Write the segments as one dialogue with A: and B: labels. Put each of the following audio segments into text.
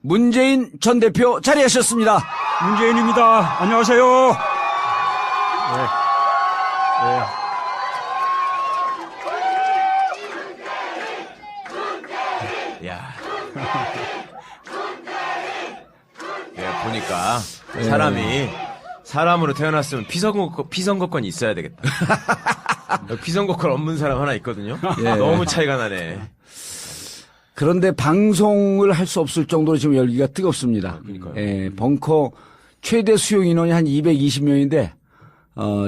A: 문재인 전 대표 자리하셨습니다.
B: 문재인입니다. 안녕하세요.
C: 야. 내가 보니까 사람으로 태어났으면 피선거권이 있어야 되겠다. 피선거권 없는 사람 하나 있거든요.
A: 예.
C: 너무 차이가 나네.
A: 그런데 방송을 할 수 없을 정도로 지금 열기가 뜨겁습니다.
C: 그러니까요.
A: 예, 벙커 최대 수용 인원이 한 220명인데,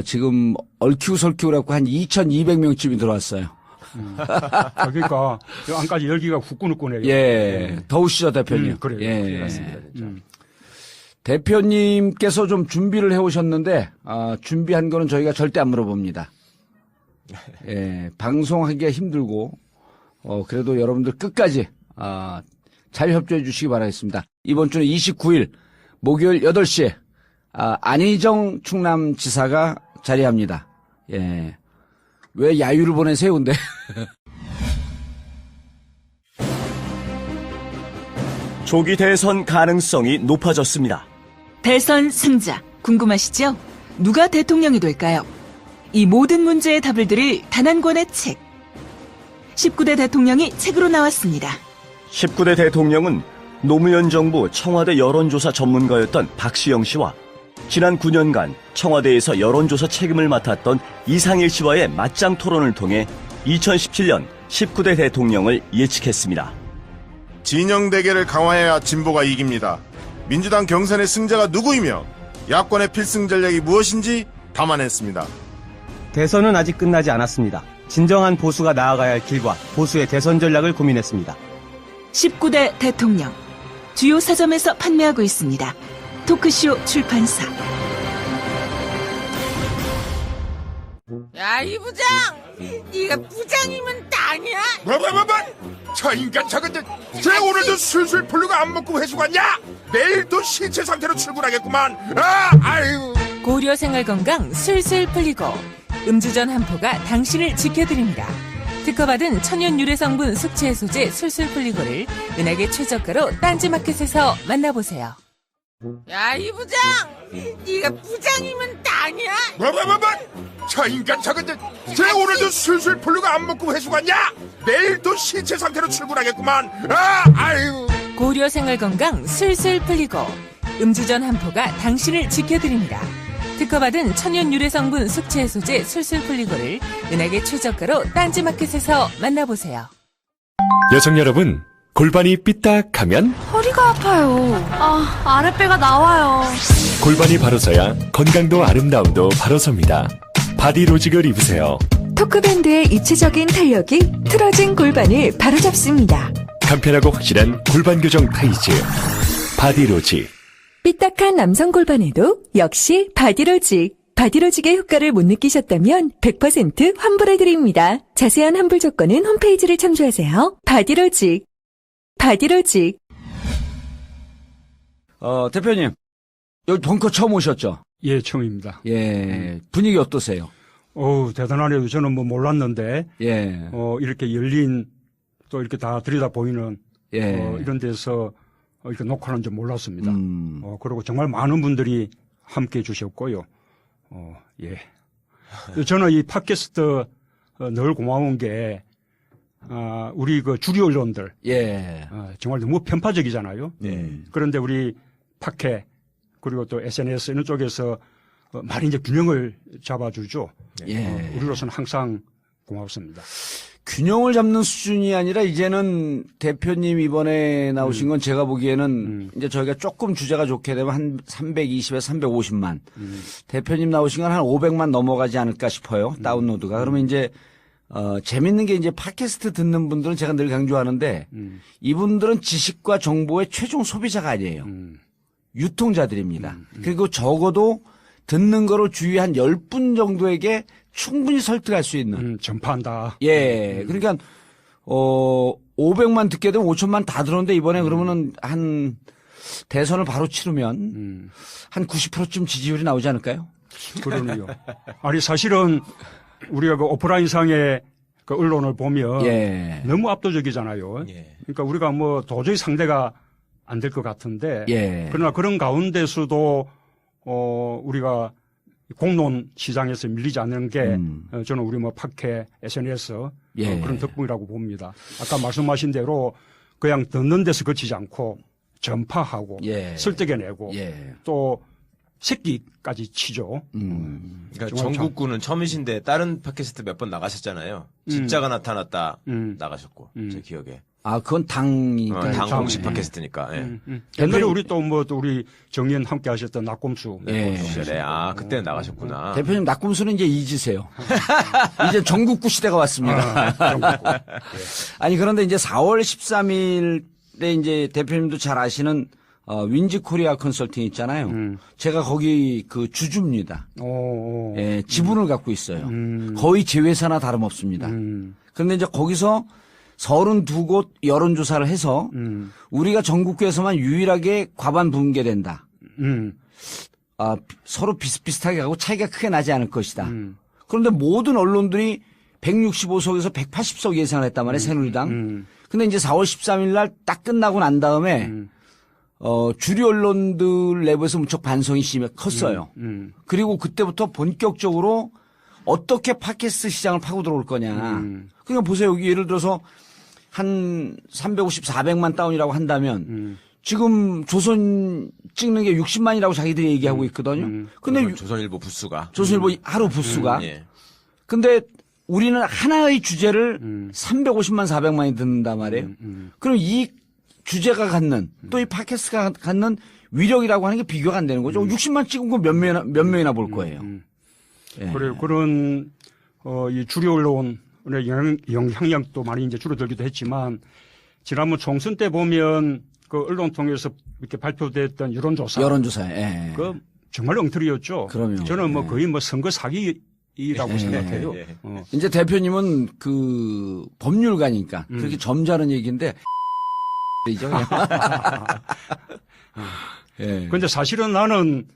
A: 지금 얼큐설큐 갖고 한 2,200명쯤이 들어왔어요.
B: 그러니까 안까지 열기가 후끈후끈해요.
A: 예, 더우시죠, 대표님?
B: 그래요.
A: 예.
C: 맞습니다, 진짜.
A: 대표님께서 좀 준비를 해 오셨는데, 준비한 거는 저희가 절대 안 물어봅니다. 예, 방송하기가 힘들고, 그래도 여러분들 끝까지, 잘 협조해 주시기 바라겠습니다. 이번 주는 29일, 목요일 8시에, 안희정 충남지사가 자리합니다. 예. 왜 야유를 보내세요, 근데?
D: 조기 대선 가능성이 높아졌습니다.
E: 대선 승자 궁금하시죠? 누가 대통령이 될까요? 이 모든 문제의 답을 드릴 단 한 권의 책. 19대 대통령이 책으로 나왔습니다.
D: 19대 대통령은 노무현 정부 청와대 여론조사 전문가였던 박시영 씨와 지난 9년간 청와대에서 여론조사 책임을 맡았던 이상일 씨와의 맞짱 토론을 통해 2017년 19대 대통령을 예측했습니다.
F: 진영 대결을 강화해야 진보가 이깁니다. 민주당 경선의 승자가 누구이며 야권의 필승 전략이 무엇인지 담아냈습니다.
G: 대선은 아직 끝나지 않았습니다. 진정한 보수가 나아가야 할 길과 보수의 대선 전략을 고민했습니다.
E: 19대 대통령. 주요 서점에서 판매하고 있습니다. 토크쇼 출판사.
H: 야, 이 부장! 네가 부장이면 땅이야?
F: 뭐? 저 인간 저건데 쟤 오늘도 술술 풀리고 안 먹고 회수 갔냐? 내일 또 신체 상태로 출근하겠구만. 아유.
H: 고려 생활 건강 술술 풀리고 음주전 한 포가 당신을 지켜드립니다. 특허받은 천연 유래 성분 숙취 해소제 술술 풀리고를 은하계 최저가로 딴지마켓에서 만나보세요. 야, 이 부장! 네가 부장이면 땅이야?
F: 뭐? 저 인간 저건데 쟤 오늘도 술술 풀리고 안 먹고 회수 갔냐? 내일 또 신체 상태로 출근하겠구만. 아유.
H: 고려 생활 건강 술술 풀리고 음주전 한 포가 당신을 지켜드립니다. 특허받은 천연 유래 성분 숙취 해소제 술술 풀리고를 은하계 최저가로 딴지마켓에서 만나보세요.
I: 여성 여러분, 골반이 삐딱하면
J: 허리가 아파요. 아랫배가 나와요.
I: 골반이 바로 서야 건강도 아름다움도 바로 섭니다. 바디로직을 입으세요.
J: 토크밴드의 입체적인 탄력이 틀어진 골반을 바로잡습니다.
I: 간편하고 확실한 골반 교정 타이즈 바디로직.
J: 삐딱한 남성 골반에도 역시 바디로직. 바디로직의 효과를 못 느끼셨다면 100% 환불해드립니다. 자세한 환불 조건은 홈페이지를 참조하세요. 바디로직. 바디로직.
A: 대표님. 여기 벙커 처음 오셨죠?
B: 예, 처음입니다.
A: 예. 분위기 어떠세요?
B: 대단하네요. 저는 뭐 몰랐는데,
A: 예.
B: 이렇게 열린, 또 이렇게 다 들여다 보이는,
A: 예.
B: 이런 데서 이렇게 녹화하는 줄 몰랐습니다. 그리고 정말 많은 분들이 함께 해주셨고요. 예. 저는 이 팟캐스트 늘 고마운 게, 우리 그 주류 언론들.
A: 예.
B: 정말 너무 편파적이잖아요. 그런데 우리 팟캐, 그리고 또 SNS 이런 쪽에서 많이 이제 균형을 잡아주죠.
A: 예.
B: 우리로서는 항상 고맙습니다.
A: 균형을 잡는 수준이 아니라 이제는 대표님 이번에 나오신 건 제가 보기에는 이제 저희가 조금 주제가 좋게 되면 한 320에서 350만. 대표님 나오신 건 한 500만 넘어가지 않을까 싶어요. 다운로드가. 그러면 이제 재밌는 게 이제 팟캐스트 듣는 분들은 제가 늘 강조하는데 이분들은 지식과 정보의 최종 소비자가 아니에요. 유통자들입니다. 그리고 적어도 듣는 거로 주위 한 10분 정도에게 충분히 설득할 수 있는.
B: 전파한다.
A: 예. 그러니까, 500만 듣게 되면 5천만 다 들었는데 이번에 그러면은 한 대선을 바로 치르면 한 90%쯤 지지율이 나오지 않을까요?
B: 그러네요. 아니, 사실은 우리가 그 오프라인상의 그 언론을 보면
A: 예.
B: 너무 압도적이잖아요.
C: 예.
B: 그러니까 우리가 뭐 도저히 상대가 안 될 것 같은데
A: 예.
B: 그러나 그런 가운데서도 우리가 공론 시장에서 밀리지 않는 게 저는 우리 뭐 팟캐 SNS
A: 예.
B: 그런 덕분이라고 봅니다. 아까 말씀하신 대로 그냥 듣는 데서 그치지 않고 전파하고
A: 예.
B: 설득해내고
A: 예.
B: 또 새끼까지 치죠.
C: 그러니까
B: 정말
C: 정국군은 처음이신데 다른 팟캐스트 몇 번 나가셨잖아요. 진짜가 나타났다 나가셨고 제 기억에.
A: 아, 그건 당이니까.
C: 당
B: 당.
C: 공식 팟캐스트니까. 예.
B: 옛날에 우리 또 우리 정의연 함께 하셨던 낙곰수.
A: 예.
C: 시절에 그때는 나가셨구나.
A: 대표님 낙곰수는 이제 잊으세요. 이제 전국구 시대가 왔습니다. 아니 그런데 이제 4월 13일에 이제 대표님도 잘 아시는 윈지 코리아 컨설팅 있잖아요. 제가 거기 그 주주입니다. 예, 지분을 갖고 있어요. 거의 제 회사나 다름없습니다. 그런데 이제 거기서 32곳 여론조사를 해서 우리가 전국구에서만 유일하게 과반 붕괴된다. 서로 비슷비슷하게 가고 차이가 크게 나지 않을 것이다. 그런데 모든 언론들이 165석에서 180석 예상을 했단 말이에요, 새누리당. 근데 이제 4월 13일 날 딱 끝나고 난 다음에 주류 언론들 내부에서 무척 반성이 컸어요. 그리고 그때부터 본격적으로 어떻게 팟캐스트 시장을 파고 들어올 거냐. 그러니까 보세요. 여기 예를 들어서 한 350, 400만 다운이라고 한다면 지금 조선 찍는 게 60만이라고 자기들이 얘기하고 있거든요. 근데
C: 조선일보 부수가.
A: 조선일보 하루 부수가.
C: 예.
A: 근데 우리는 하나의 주제를 350만, 400만이 듣는단 말이에요. 그럼 이 주제가 갖는 또 이 팟캐스트가 갖는 위력이라고 하는 게 비교가 안 되는 거죠. 60만 찍은 거 몇 명이나 볼 거예요. 예.
B: 그래 그런 이 주류 언론의 영향력도 많이 이제 줄어들기도 했지만 지난번 총선 때 보면 그 언론 통해서 이렇게 발표됐던 여론조사.
A: 예.
B: 그 정말 엉터리였죠.
A: 그럼요.
B: 저는 뭐 거의 뭐 선거 사기라고 생각해요.
A: 이제 대표님은 그 법률가니까 그렇게 점잖은 얘기인데 이죠. 예.
B: 근데 사실은 나는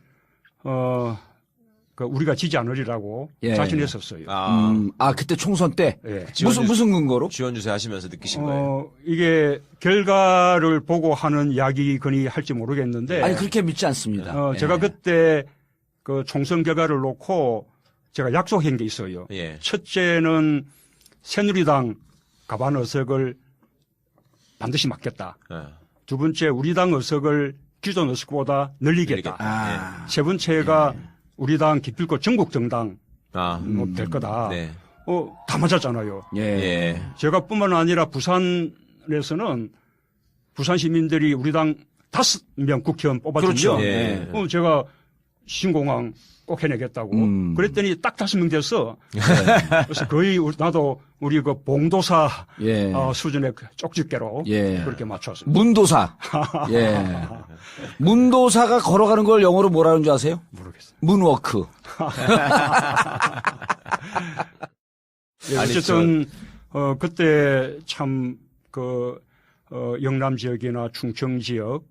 B: 그 우리가 지지 않으리라고
A: 예.
B: 자신했었어요.
A: 그때 총선 때
B: 예.
A: 무슨 근거로?
C: 지원주세 하시면서 느끼신 거예요?
B: 이게 결과를 보고 하는 이야기거니 할지 모르겠는데.
A: 아니 그렇게 믿지 않습니다.
B: 제가
A: 예.
B: 그때 그 총선 결과를 놓고 제가 약속한 게 있어요.
C: 예.
B: 첫째는 새누리당 가반 의석을 반드시 막겠다.
C: 예.
B: 두 번째 우리 당 의석을 기존 의석보다 늘리겠다. 세 번째가 우리 당 기필코 전국 정당 될 거다.
C: 네.
B: 다 맞았잖아요.
C: 예.
B: 제가 뿐만 아니라 부산에서는 부산 시민들이 우리 당 5명 국회의원 뽑았거든요.
A: 그렇죠.
C: 예.
B: 제가 신공항 꼭 해내겠다고. 그랬더니 딱 5명 됐어. 그래서 거의 나도 우리 그 봉도사 수준의 쪽집게로 그렇게 맞췄습니다.
A: 문도사. 예. 문도사가 걸어가는 걸 영어로 뭐라는 줄 아세요?
B: 모르겠어요.
A: 문워크.
B: 어쨌든 그때 참 그 영남 지역이나 충청 지역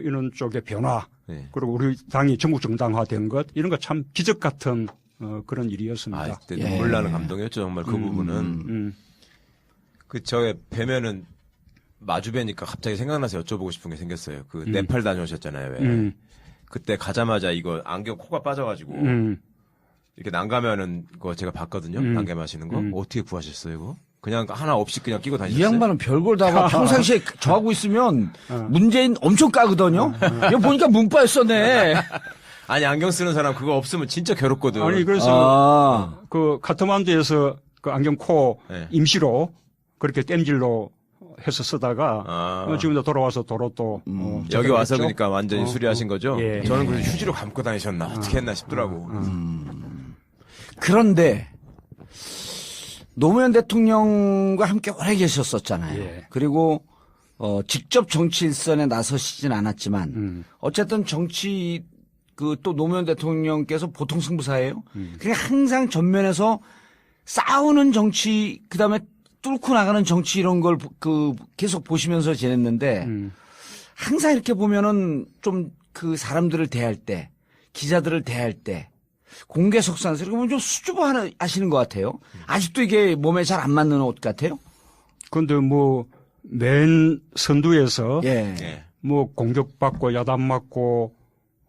B: 이런 쪽의 변화 그리고 우리 당이 전국 정당화된 것 이런 거 참 기적 같은 그런 일이었습니다.
C: 그때 눈물 나는 감동이었죠 정말 그 부분은. 그 저의 뵈면은 마주 뵈니까 갑자기 생각나서 여쭤보고 싶은 게 생겼어요. 그 네팔 다녀오셨잖아요. 왜? 그때 가자마자 이거 안경 코가 빠져가지고 이렇게 난감해하는 거 제가 봤거든요. 난감하시는 거 어떻게 구하셨어요 이거? 그냥 하나 없이 그냥 끼고 다니셨어요?
A: 이 양반은 별걸 다 하고 평상시에 저하고 있으면 문재인 엄청 까거든요. 이거 보니까 문과였었네.
C: 아니 안경 쓰는 사람 그거 없으면 진짜 괴롭거든.
B: 아니 그래서 그 카트만두에서 그 안경 코 임시로 그렇게 땜질로 해서 쓰다가 지금도 돌아와서 도로 또
C: 여기 와서
B: 했죠?
C: 그러니까 완전히 수리하신 거죠?
B: 예.
C: 저는 그래서 휴지로 감고 다니셨나 어떻게 했나 싶더라고.
A: 그런데 노무현 대통령과 함께 오래 계셨었잖아요.
B: 예.
A: 그리고 직접 정치 일선에 나서시진 않았지만 어쨌든 정치 그 또 노무현 대통령께서 보통 승부사예요. 그냥 항상 전면에서 싸우는 정치 그다음에 뚫고 나가는 정치 이런 걸 그 계속 보시면서 지냈는데 항상 이렇게 보면은 좀 그 사람들을 대할 때 기자들을 대할 때 공개석상에서 이렇게 보면 좀 수줍어 하시는 것 같아요. 아직도 이게 몸에 잘 안 맞는 옷 같아요.
B: 그런데 뭐 맨 선두에서 뭐 공격받고 야단 맞고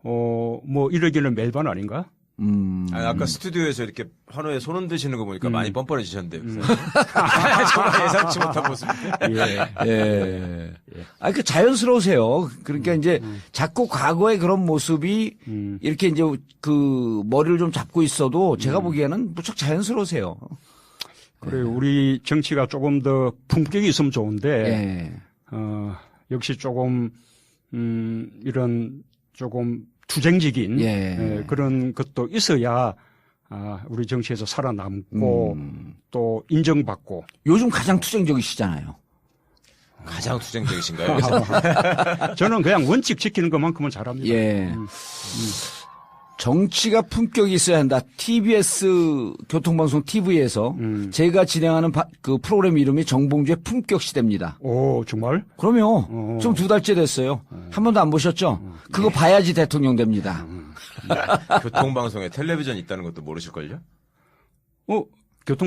B: 뭐 이러기는 매일반 아닌가?
C: 아니, 아까 스튜디오에서 이렇게 환호에 손 흔드시는 거 보니까 많이 뻔뻔해지셨는데요. 정말 예상치 못한 모습인데.
A: 예. 그 자연스러우세요. 그러니까 이제 자꾸 과거의 그런 모습이 이렇게 이제 그 머리를 좀 잡고 있어도 제가 보기에는 무척 자연스러우세요.
B: 그래 우리 정치가 조금 더 품격이 있으면 좋은데
A: 예.
B: 역시 조금 이런 조금 투쟁적인 그런 것도 있어야 우리 정치에서 살아남고 또 인정받고.
A: 요즘 가장 투쟁적이시잖아요.
C: 가장 투쟁적이신가요?
B: 저는 그냥 원칙 지키는 것만큼은 잘합니다.
A: 예. 정치가 품격이 있어야 한다. TBS 교통방송 TV에서 제가 진행하는 그 프로그램 이름이 정봉주의 품격시대입니다.
B: 오, 정말?
A: 그럼요. 좀 2달째 됐어요. 한 번도 안 보셨죠? 그거 봐야지 대통령 됩니다.
C: 교통방송에 텔레비전 있다는 것도 모르실걸요?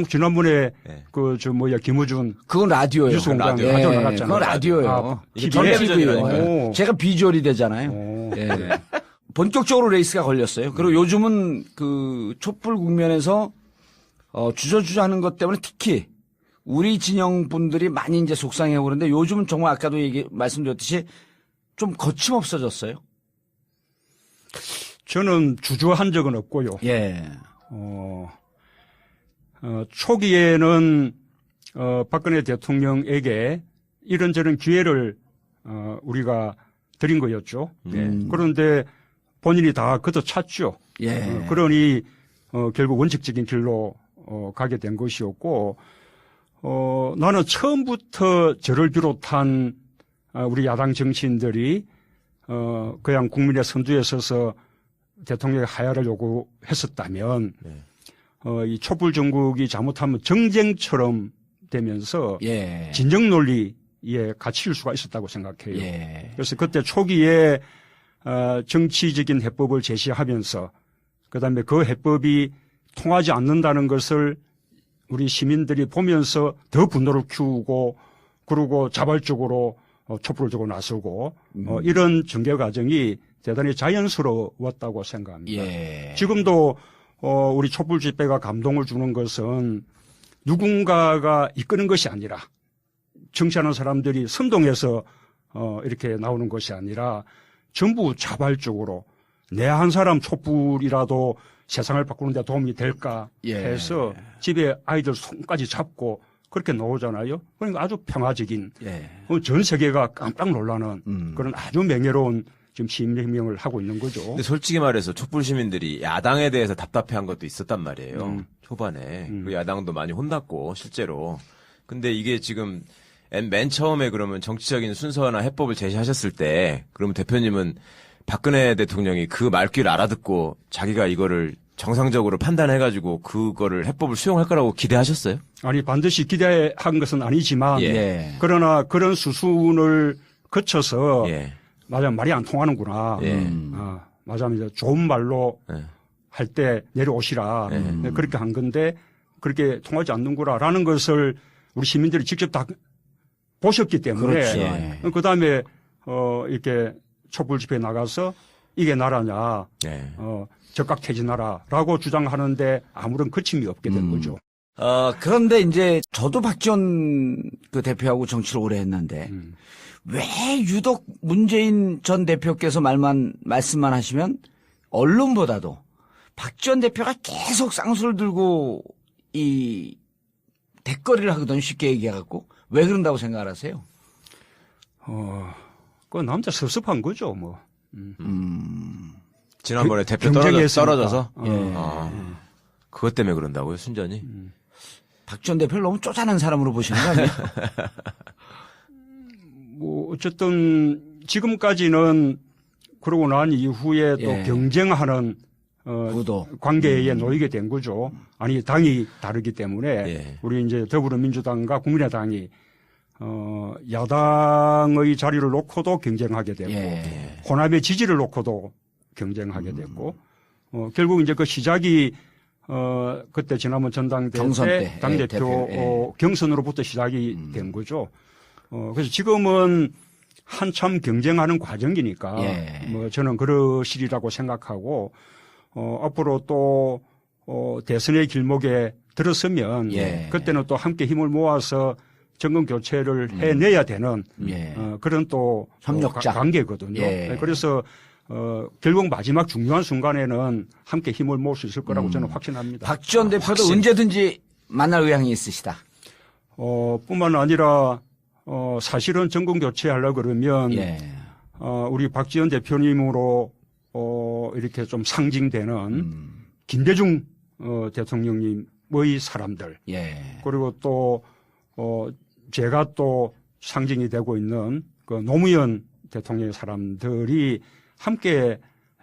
B: 지난번에 김어준.
A: 그건 라디오예요.
B: 뉴스공장
A: 라디오.
B: 라디오 나갔잖아요.
A: 그건 라디오예요.
C: 텔레비전이에요.
A: 제가 비주얼이 되잖아요. 예. 본격적으로 레이스가 걸렸어요. 그리고 요즘은 그 촛불 국면에서 주저주저하는 것 때문에 특히 우리 진영 분들이 많이 이제 속상해하고 그러는데 요즘은 정말 아까도 말씀드렸듯이 좀 거침없어졌어요.
B: 저는 주저한 적은 없고요.
A: 예.
B: 초기에는 박근혜 대통령에게 이런저런 기회를 우리가 드린 거였죠. 그런데 본인이 다 걷어찼죠.
A: 예.
B: 그러니 결국 원칙적인 길로 가게 된 것이었고 나는 처음부터 저를 비롯한 우리 야당 정치인들이 그냥 국민의 선두에 서서 대통령의 하야를 요구했었다면 이 촛불 정국이 잘못하면 정쟁처럼 되면서 진정 논리에 갇힐 수가 있었다고 생각해요. 그래서 그때 초기에 정치적인 해법을 제시하면서 그다음에 그 해법이 통하지 않는다는 것을 우리 시민들이 보면서 더 분노를 키우고 그리고 자발적으로 촛불을 들고 나서고 이런 전개 과정이 대단히 자연스러웠다고 생각합니다. 지금도 우리 촛불 집회가 감동을 주는 것은 누군가가 이끄는 것이 아니라 정치하는 사람들이 선동해서 이렇게 나오는 것이 아니라 전부 자발적으로 내 한 사람 촛불이라도 세상을 바꾸는 데 도움이 될까 해서 집에 아이들 손까지 잡고 그렇게 나오잖아요. 그러니까 아주 평화적인 전 세계가 깜짝 놀라는 그런 아주 명예로운 지금 시민혁명을 하고 있는 거죠.
C: 근데 솔직히 말해서 촛불 시민들이 야당에 대해서 답답해한 것도 있었단 말이에요. 초반에. 그 야당도 많이 혼났고 실제로. 근데 이게 지금 맨 처음에 그러면 정치적인 순서나 해법을 제시하셨을 때 그러면 대표님은 박근혜 대통령이 그 말귀를 알아듣고 자기가 이거를 정상적으로 판단해가지고 그거를 해법을 수용할 거라고 기대하셨어요?
B: 아니 반드시 기대한 것은 아니지만 그러나 그런 수순을 거쳐서 맞아 말이 안 통하는구나. 맞아 이제 좋은 말로 할 때 내려오시라. 그렇게 한 건데 그렇게 통하지 않는구나라는 것을 우리 시민들이 직접 다 보셨기 때문에 그다음에 이렇게 촛불 집회에 나가서 이게 나라냐 적각 퇴진하라라고 주장하는데 아무런 거침이 없게 된 거죠.
A: 그런데 이제 저도 박지원 그 대표하고 정치를 오래 했는데 왜 유독 문재인 전 대표께서 말씀만 하시면 언론보다도 박지원 대표가 계속 쌍수를 들고 이 대거리를 하거든요. 쉽게 얘기해갖고. 왜 그런다고 생각을 하세요?
B: 그 남자 섭섭한 거죠, 뭐.
C: 지난번에 대표 떨어져서? 그것 때문에 그런다고요, 순전히?
A: 박지원 대표를 너무 쪼잔한 사람으로 보시는 거 아니에요?
B: 뭐, 어쨌든, 지금까지는 그러고 난 이후에 또 경쟁하는 관계에 놓이게 된 거죠. 아니, 당이 다르기 때문에 우리 이제 더불어민주당과 국민의당이 야당의 자리를 놓고도 경쟁하게 되고 호남의 지지를 놓고도 경쟁하게 됐고 결국 이제 그 시작이 그때 지난번 전당대회 때 당대표 경선으로부터 시작이 된 거죠. 그래서 지금은 한참 경쟁하는 과정이니까
A: 예.
B: 뭐 저는 그러시리라고 생각하고 앞으로 또 대선의 길목에 들었으면
A: 예.
B: 그때는 또 함께 힘을 모아서 정권 교체를 해내야 되는
A: 예.
B: 그런 또
A: 협력자.
B: 관계거든요.
A: 예.
B: 그래서 결국 마지막 중요한 순간에는 함께 힘을 모을 수 있을 거라고 저는 확신합니다.
A: 박지원 대표도 언제든지 만날 의향이 있으시다.
B: 뿐만 아니라 사실은 정권 교체하려고 그러면
A: 예.
B: 우리 박지원 대표님으로 이렇게 좀 상징되는 김대중 대통령님의 사람들
A: 예.
B: 그리고 또 제가 또 상징이 되고 있는 그 노무현 대통령의 사람들이 함께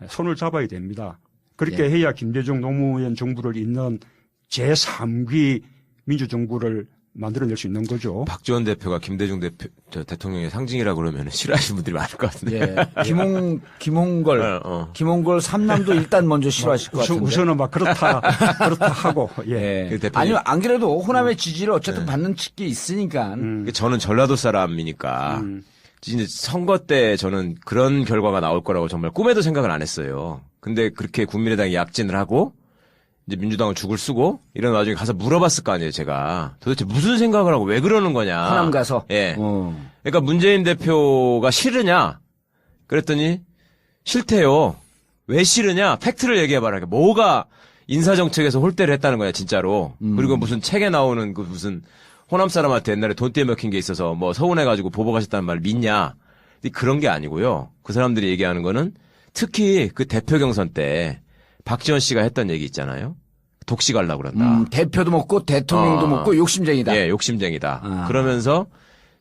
B: 손을 잡아야 됩니다. 그렇게
A: 예.
B: 해야 김대중 노무현 정부를 잇는 제3기 민주정부를 만들어낼 수 있는 거죠.
C: 박지원 대표가 김대중 대통령의 상징이라고 그러면 싫어하시는 분들이 많을 것 같은데.
A: 예. 김홍걸. 김홍걸 삼남도 일단 먼저 싫어하실 것 같은데.
B: 우선은 막 그렇다 하고, 예.
A: 예.
C: 그 대표님-
A: 아니면 안 그래도 호남의 지지를 어쨌든 받는 측이 있으니까.
C: 저는 전라도 사람이니까 이제 선거 때 저는 그런 결과가 나올 거라고 정말 꿈에도 생각을 안 했어요. 근데 그렇게 국민의당이 약진을 하고 이제 민주당은 죽을 쓰고 이런 와중에 가서 물어봤을 거 아니에요, 제가. 도대체 무슨 생각을 하고 왜 그러는 거냐.
A: 호남 가서.
C: 예. 그러니까 문재인 대표가 싫으냐? 그랬더니 싫대요. 왜 싫으냐? 팩트를 얘기해봐라. 그러니까 뭐가 인사정책에서 홀대를 했다는 거야, 진짜로. 그리고 무슨 책에 나오는 그 무슨 호남 사람한테 옛날에 돈 떼먹힌 게 있어서 뭐 서운해가지고 보복하셨다는 말을 믿냐? 근데 그런 게 아니고요. 그 사람들이 얘기하는 거는 특히 그 대표 경선 때 박지원 씨가 했던 얘기 있잖아요. 독시 갈라고 그런다.
A: 대표도 먹고 대통령도 먹고 욕심쟁이다.
C: 예, 욕심쟁이다. 그러면서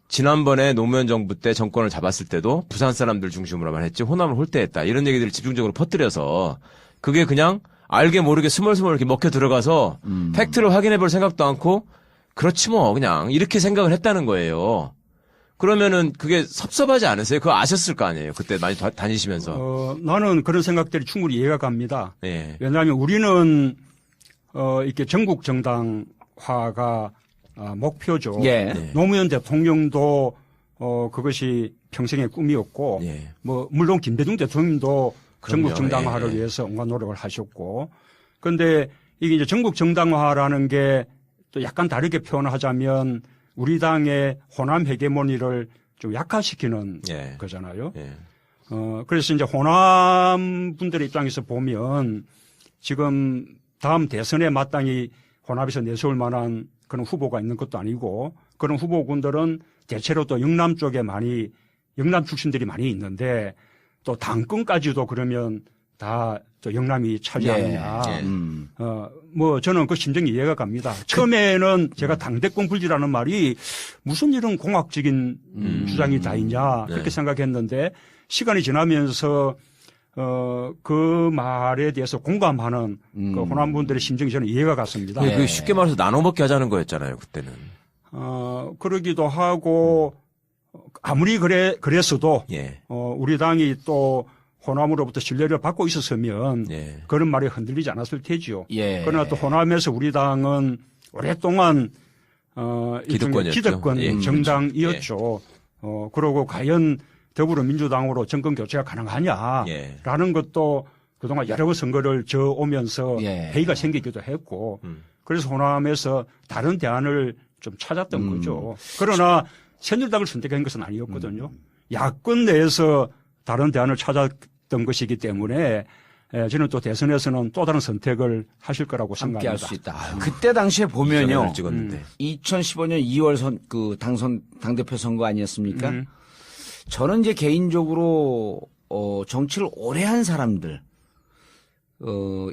C: 지난번에 노무현 정부 때 정권을 잡았을 때도 부산 사람들 중심으로만 했지 호남을 홀대했다. 이런 얘기들을 집중적으로 퍼뜨려서 그게 그냥 알게 모르게 스멀스멀 이렇게 먹혀 들어가서 팩트를 확인해 볼 생각도 않고 그렇지 뭐 그냥 이렇게 생각을 했다는 거예요. 그러면은 그게 섭섭하지 않으세요? 그거 아셨을 거 아니에요. 그때 많이 다니시면서.
B: 나는 그런 생각들이 충분히 이해가 갑니다.
C: 예.
B: 왜냐하면 우리는 이렇게 전국 정당화가 목표죠.
A: 예.
B: 노무현 대통령도 그것이 평생의 꿈이었고,
C: 예.
B: 뭐 물론 김대중 대통령도
C: 그럼요.
B: 전국 정당화를
C: 예.
B: 위해서 온갖 노력을 하셨고, 그런데 이게 이제 전국 정당화라는 게 또 약간 다르게 표현하자면 우리 당의 호남 헤게모니를 좀 약화시키는
C: 예.
B: 거잖아요.
C: 예.
B: 그래서 이제 호남 분들의 입장에서 보면 지금 다음 대선에 마땅히 호남에서 내세울 만한 그런 후보가 있는 것도 아니고 그런 후보군들은 대체로 또 영남 쪽에 영남 출신들이 많이 있는데 또 당권까지도 그러면 다 또 영남이 차지하느냐.
C: 예.
B: 뭐 저는 그 심정이 이해가 갑니다. 처음에는 제가 당대권 불지라는 말이 무슨 이런 공학적인 주장이 다 있냐 그렇게 생각했는데 시간이 지나면서 그 말에 대해서 공감하는 그 호남 분들의 심정이 저는 이해가 갔습니다.
C: 그 쉽게 말해서 나눠 먹게 하자는 거였잖아요, 그때는.
B: 그러기도 하고 아무리 그랬어도
C: 예.
B: 우리 당이 또 호남으로부터 신뢰를 받고 있었으면
C: 예.
B: 그런 말이 흔들리지 않았을 테지요.
A: 예.
B: 그러나 또 호남에서 우리 당은 오랫동안
C: 기득권이었죠.
B: 기득권
C: 예.
B: 정당이었죠. 그러고 과연 더불어민주당으로 정권 교체가 가능하냐라는
C: 예.
B: 것도 그동안 여러 번 선거를 저오면서
A: 예.
B: 회의가 생기기도 했고 그래서 호남에서 다른 대안을 좀 찾았던 거죠. 그러나 새누리당을 선택한 것은 아니었거든요. 야권 내에서 다른 대안을 찾았던 것이기 때문에 저는 또 대선에서는 또 다른 선택을 하실 거라고
A: 함께 할
B: 생각합니다.
A: 수 있다. 그때 당시에 보면요.
C: 찍었는데.
A: 2015년 2월 당대표 선거 아니었습니까? 저는 이제 개인적으로, 정치를 오래 한 사람들,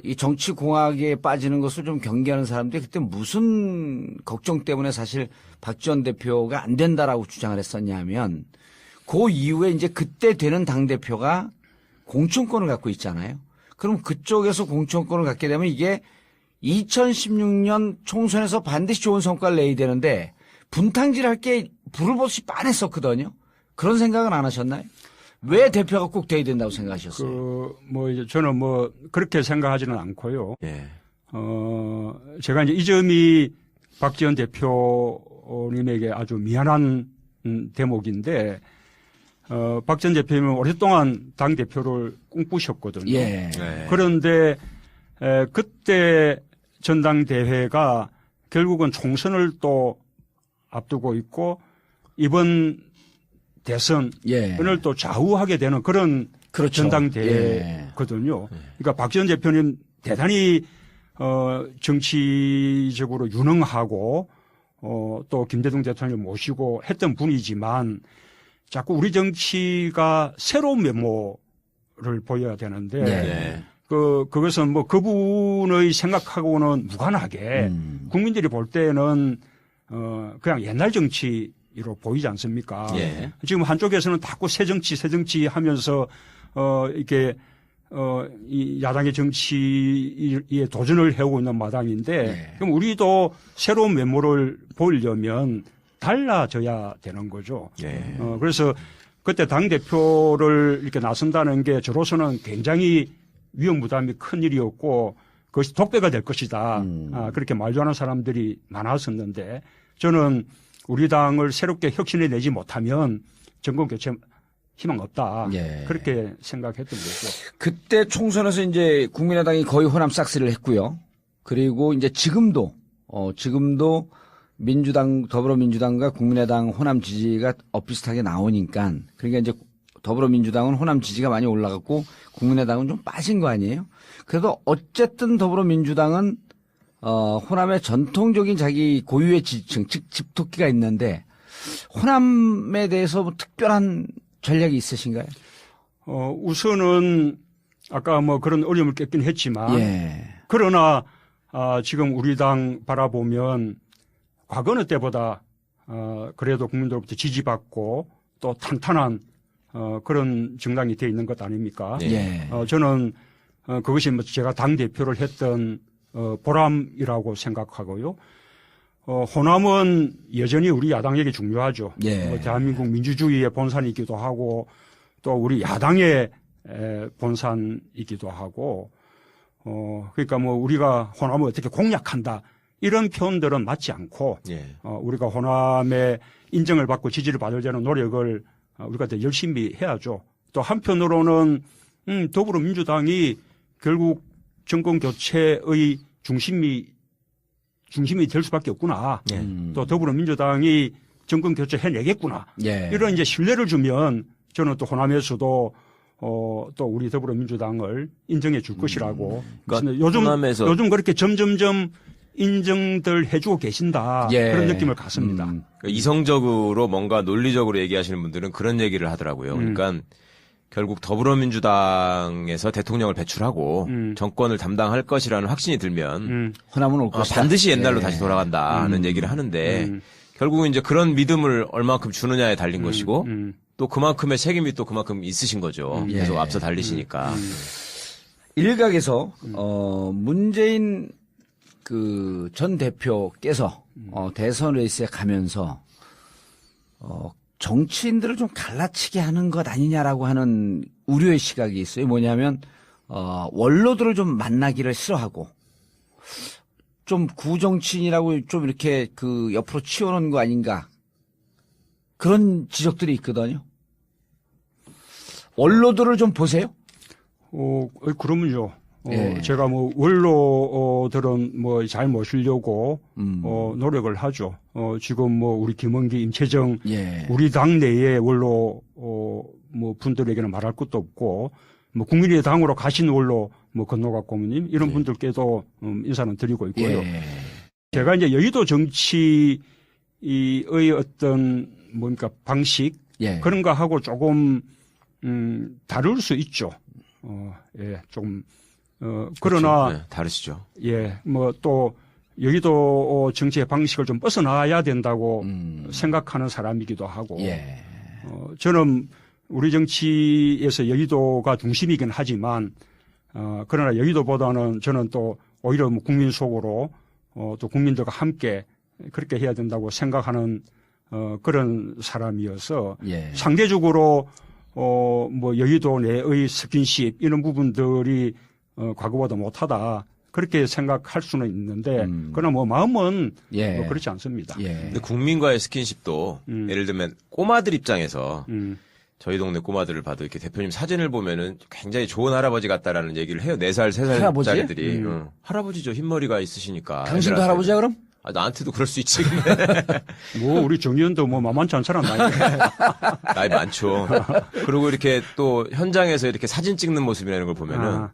A: 이 정치 공학에 빠지는 것을 좀 경계하는 사람들이 그때 무슨 걱정 때문에 사실 박지원 대표가 안 된다라고 주장을 했었냐면 그 이후에 이제 그때 되는 당대표가 공천권을 갖고 있잖아요. 그럼 그쪽에서 공천권을 갖게 되면 이게 2016년 총선에서 반드시 좋은 성과를 내야 되는데 분탕질 할 게 불을 보듯이 빤했었거든요. 그런 생각은 안 하셨나요? 왜 대표가 꼭 돼야 된다고 생각하셨어요?
B: 이제 저는 그렇게 생각하지는 않고요.
C: 예.
B: 제가 이제 이 점이 박지원 대표님에게 아주 미안한 대목인데, 박 전 대표님은 오랫동안 당 대표를 꿈꾸셨거든요.
A: 예.
C: 네.
B: 그런데 그때 전당대회가 결국은 총선을 또 앞두고 있고 이번 대선을
A: 예.
B: 또 좌우하게 되는 그런
A: 그렇죠.
B: 전당대회거든요. 그러니까 박 전 대표님 대단히 정치적으로 유능하고 또 김대중 대통령 모시고 했던 분이지만 자꾸 우리 정치가 새로운 면모를 보여야 되는데
A: 네.
B: 그것은 뭐 그분의 생각하고는 무관하게 국민들이 볼 때는 그냥 옛날 정치로 보이지 않습니까?
C: 예.
B: 지금 한쪽에서는 자꾸 새 정치 하면서 이렇게 이 야당의 정치에 도전을 해오고 있는 마당인데
A: 네.
B: 그럼 우리도 새로운 면모를 보이려면 달라져야 되는 거죠.
C: 예.
B: 그래서 그때 당 대표를 이렇게 나선다는 게 저로서는 굉장히 위험 부담이 큰 일이었고 그것이 독배가 될 것이다. 그렇게 말도 하는 사람들이 많았었는데 저는 우리 당을 새롭게 혁신해내지 못하면 정권 교체 희망 없다.
A: 예.
B: 그렇게 생각했던 거죠.
A: 그때 총선에서 이제 국민의당이 거의 호남 싹쓸이를 했고요. 그리고 이제 지금도 민주당, 더불어민주당과 국민의당 호남 지지가 엇비슷하게 나오니까 그러니까 이제 더불어민주당은 호남 지지가 많이 올라갔고 국민의당은 좀 빠진 거 아니에요? 그래도 어쨌든 더불어민주당은 호남의 전통적인 자기 고유의 지지층, 즉 집토끼가 있는데 호남에 대해서 뭐 특별한 전략이 있으신가요?
B: 우선은 아까 뭐 그런 어려움을 겪긴 했지만
A: 예.
B: 그러나 지금 우리 당 바라보면 과거의 때보다 그래도 국민들로부터 지지받고 또 탄탄한 그런 정당이 되어 있는 것 아닙니까?
A: 예.
B: 저는 그것이 뭐 제가 당 대표를 했던 보람이라고 생각하고요. 호남은 여전히 우리 야당에게 중요하죠.
A: 예.
B: 대한민국 민주주의의 본산이기도 하고 또 우리 야당의 본산이기도 하고 그러니까 뭐 우리가 호남을 어떻게 공략한다 이런 표현들은 맞지 않고
C: 예.
B: 우리가 호남의 인정을 받고 지지를 받으려는 노력을 우리가 더 열심히 해야죠. 또 한편으로는 더불어민주당이 결국 정권 교체의 중심이 될 수밖에 없구나. 또 더불어민주당이 정권 교체 해내겠구나.
A: 예.
B: 이런 이제 신뢰를 주면 저는 또 호남에서도 또 우리 더불어민주당을 인정해 줄 것이라고.
C: 그러니까
B: 요즘 그렇게 점점점 인정들 해주고 계신다.
A: 예.
B: 그런 느낌을 갖습니다.
C: 그러니까 이성적으로 뭔가 논리적으로 얘기하시는 분들은 그런 얘기를 하더라고요. 그러니까 결국 더불어민주당에서 대통령을 배출하고 정권을 담당할 것이라는 확신이 들면
A: 호남은 올 것이다.
C: 반드시 옛날로
A: 예.
C: 다시 돌아간다 하는 얘기를 하는데 결국은 이제 그런 믿음을 얼마큼 주느냐에 달린 것이고 또 그만큼의 책임이 또 그만큼 있으신 거죠. 계속 앞서 달리시니까.
A: 일각에서 문재인 그 전 대표께서 대선 레이스에 가면서 정치인들을 좀 갈라치게 하는 것 아니냐라고 하는 우려의 시각이 있어요. 뭐냐면 원로들을 좀 만나기를 싫어하고 좀 구정치인이라고 좀 이렇게 그 옆으로 치워놓은 거 아닌가 그런 지적들이 있거든요. 원로들을 좀 보세요.
B: 그러면요.
A: 예.
B: 제가 뭐 원로들은 뭐 잘 모시려고 노력을 하죠. 지금 뭐 우리 김원기, 임채정
A: 예.
B: 우리 당 내에 원로 뭐 분들에게는 말할 것도 없고 뭐 국민의당으로 가신 원로 뭐 건노갑 고모님 이런 분들께도 인사는 드리고 있고요.
A: 예.
B: 제가 이제 여의도 정치의 어떤 뭡니까 방식
A: 예.
B: 그런가 하고 조금 다를 수 있죠. 조금 그러나
C: 그렇죠. 네, 다르시죠.
B: 뭐 또 여의도 정치의 방식을 좀 벗어나야 된다고 생각하는 사람이기도 하고
A: 예.
B: 저는 우리 정치에서 여의도가 중심이긴 하지만 그러나 여의도보다는 저는 또 오히려 뭐 국민 속으로 또 국민들과 함께 그렇게 해야 된다고 생각하는 그런 사람이어서
A: 예.
B: 상대적으로 뭐 여의도 내의 스킨십 이런 부분들이 과거보다 못하다 그렇게 생각할 수는 있는데 그러나 뭐 마음은
A: 예.
B: 뭐 그렇지 않습니다.
A: 예.
C: 근데 국민과의 스킨십도 예를 들면 꼬마들 입장에서 저희 동네 꼬마들을 봐도 이렇게 대표님 사진을 보면은 굉장히 좋은 할아버지 같다라는 얘기를 해요. 4살, 3살짜리들이. 할아버지죠. 흰머리가 있으시니까.
A: 당신도
C: 애들한테.
A: 할아버지야 그럼?
C: 아, 나한테도 그럴 수 있지.
B: 뭐 우리 정의원도 뭐 만만치 않은 사람 나이.
C: 나이 많죠. 그리고 이렇게 또 현장에서 이렇게 사진 찍는 모습이라는 걸 보면은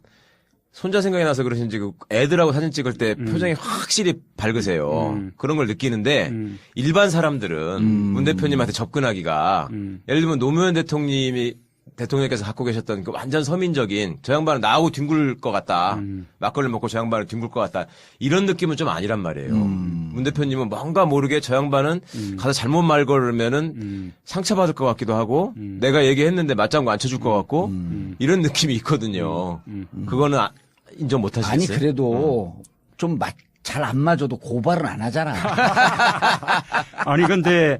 C: 손자 생각이 나서 그러신지 그 애들하고 사진 찍을 때 표정이 확실히 밝으세요. 그런 걸 느끼는데 일반 사람들은 문 대표님한테 접근하기가 예를 들면 노무현 대통령께서 갖고 계셨던 그 완전 서민적인 저 양반은 나하고 뒹굴 것 같다. 막걸리 먹고 저 양반은 뒹굴 것 같다. 이런 느낌은 좀 아니란 말이에요. 문 대표님은 뭔가 모르게 저 양반은 가서 잘못 말 걸으면은 상처받을 것 같기도 하고 내가 얘기했는데 맞장구 안 쳐줄 것 같고 이런 느낌이 있거든요. 그거는 인정 못 하시겠어요?
A: 아니 그래도 좀 잘 안 맞아도 고발은 안 하잖아.
B: 아니 근데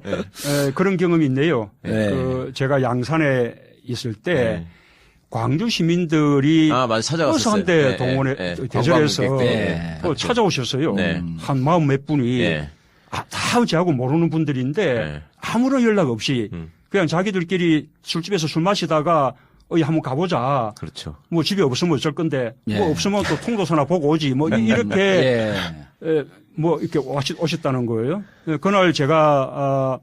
B: 그런 경험이 있네요.
A: 네.
B: 그 제가 양산에 있을 때 광주 시민들이
C: 맞아, 찾아갔었어요.
B: 버스 한 대 동원에 대절해서
C: 관광객들.
B: 또 찾아오셨어요. 한 40 몇 분이 다 저하고 모르는 분들인데 아무런 연락 없이 그냥 자기들끼리 술집에서 술 마시다가 한번 가보자.
C: 그렇죠.
B: 뭐 집에 없으면 어쩔 건데 뭐 없으면 또 통도서나 보고 오지. 뭐 이렇게 뭐 이렇게 오셨다는 거예요. 그날 제가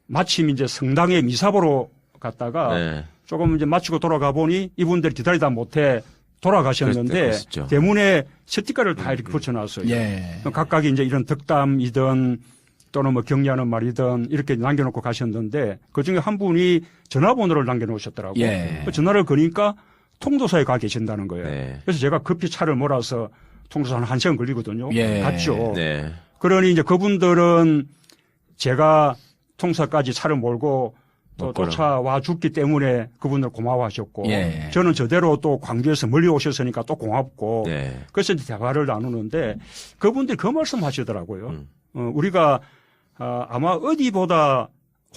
B: 마침 이제 성당에 미사 보러 갔다가 조금 이제 마치고 돌아가 보니 이분들이 기다리다 못해 돌아가셨는데 대문에 스티커를 다 이렇게 붙여놨어요. 각각이 이제 이런 덕담이든 또는 뭐 격려하는 말이든 이렇게 남겨놓고 가셨는데 그중에 한 분이 전화번호를 남겨놓으셨더라고요. 그 전화를 거니까 통도사에 가 계신다는 거예요. 그래서 제가 급히 차를 몰아서 통도사 한 1시간 걸리거든요. 갔죠. 그러니 이제 그분들은 제가 통사까지 차를 몰고 또 쫓아와 줬기 때문에 그분들 고마워하셨고 저는 저대로 또 광주에서 멀리 오셨으니까 또 고맙고 그래서 이제 대화를 나누는데 그분들이 그 말씀 하시더라고요. 우리가 아마 어디보다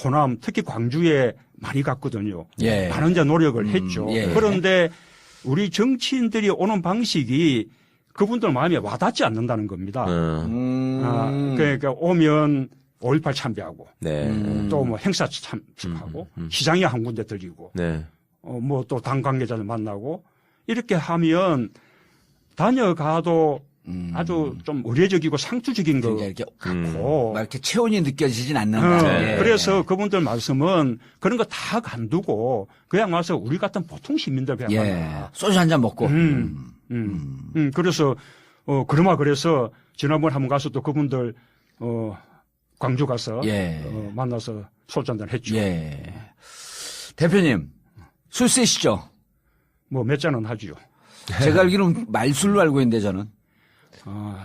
B: 호남 특히 광주에 많이 갔거든요. 많은 자 노력을 했죠. 그런데 우리 정치인들이 오는 방식이 그분들 마음에 와닿지 않는다는 겁니다. 그러니까 오면 5.18 참배하고 또 뭐 행사 참석하고 시장에 한 군데 들리고 뭐 또 당 관계자들 만나고 이렇게 하면 다녀가도 아주 좀 의례적이고 상투적인 거
A: 이렇게
B: 같고
A: 막 이렇게 체온이 느껴지진 않는다.
B: 그래서 그분들 말씀은 그런 거 다 간두고 그냥 와서 우리 같은 보통 시민들 그냥 만나.
A: 소주 한 잔 먹고.
B: 그래서 그래서 지난번에 한번 가서 또 그분들 광주 가서 만나서 소주 한잔 했죠.
A: 대표님 술 세시죠?
B: 뭐 몇 잔은 하죠.
A: 제가 알기로는 말술로 알고 있는데 저는.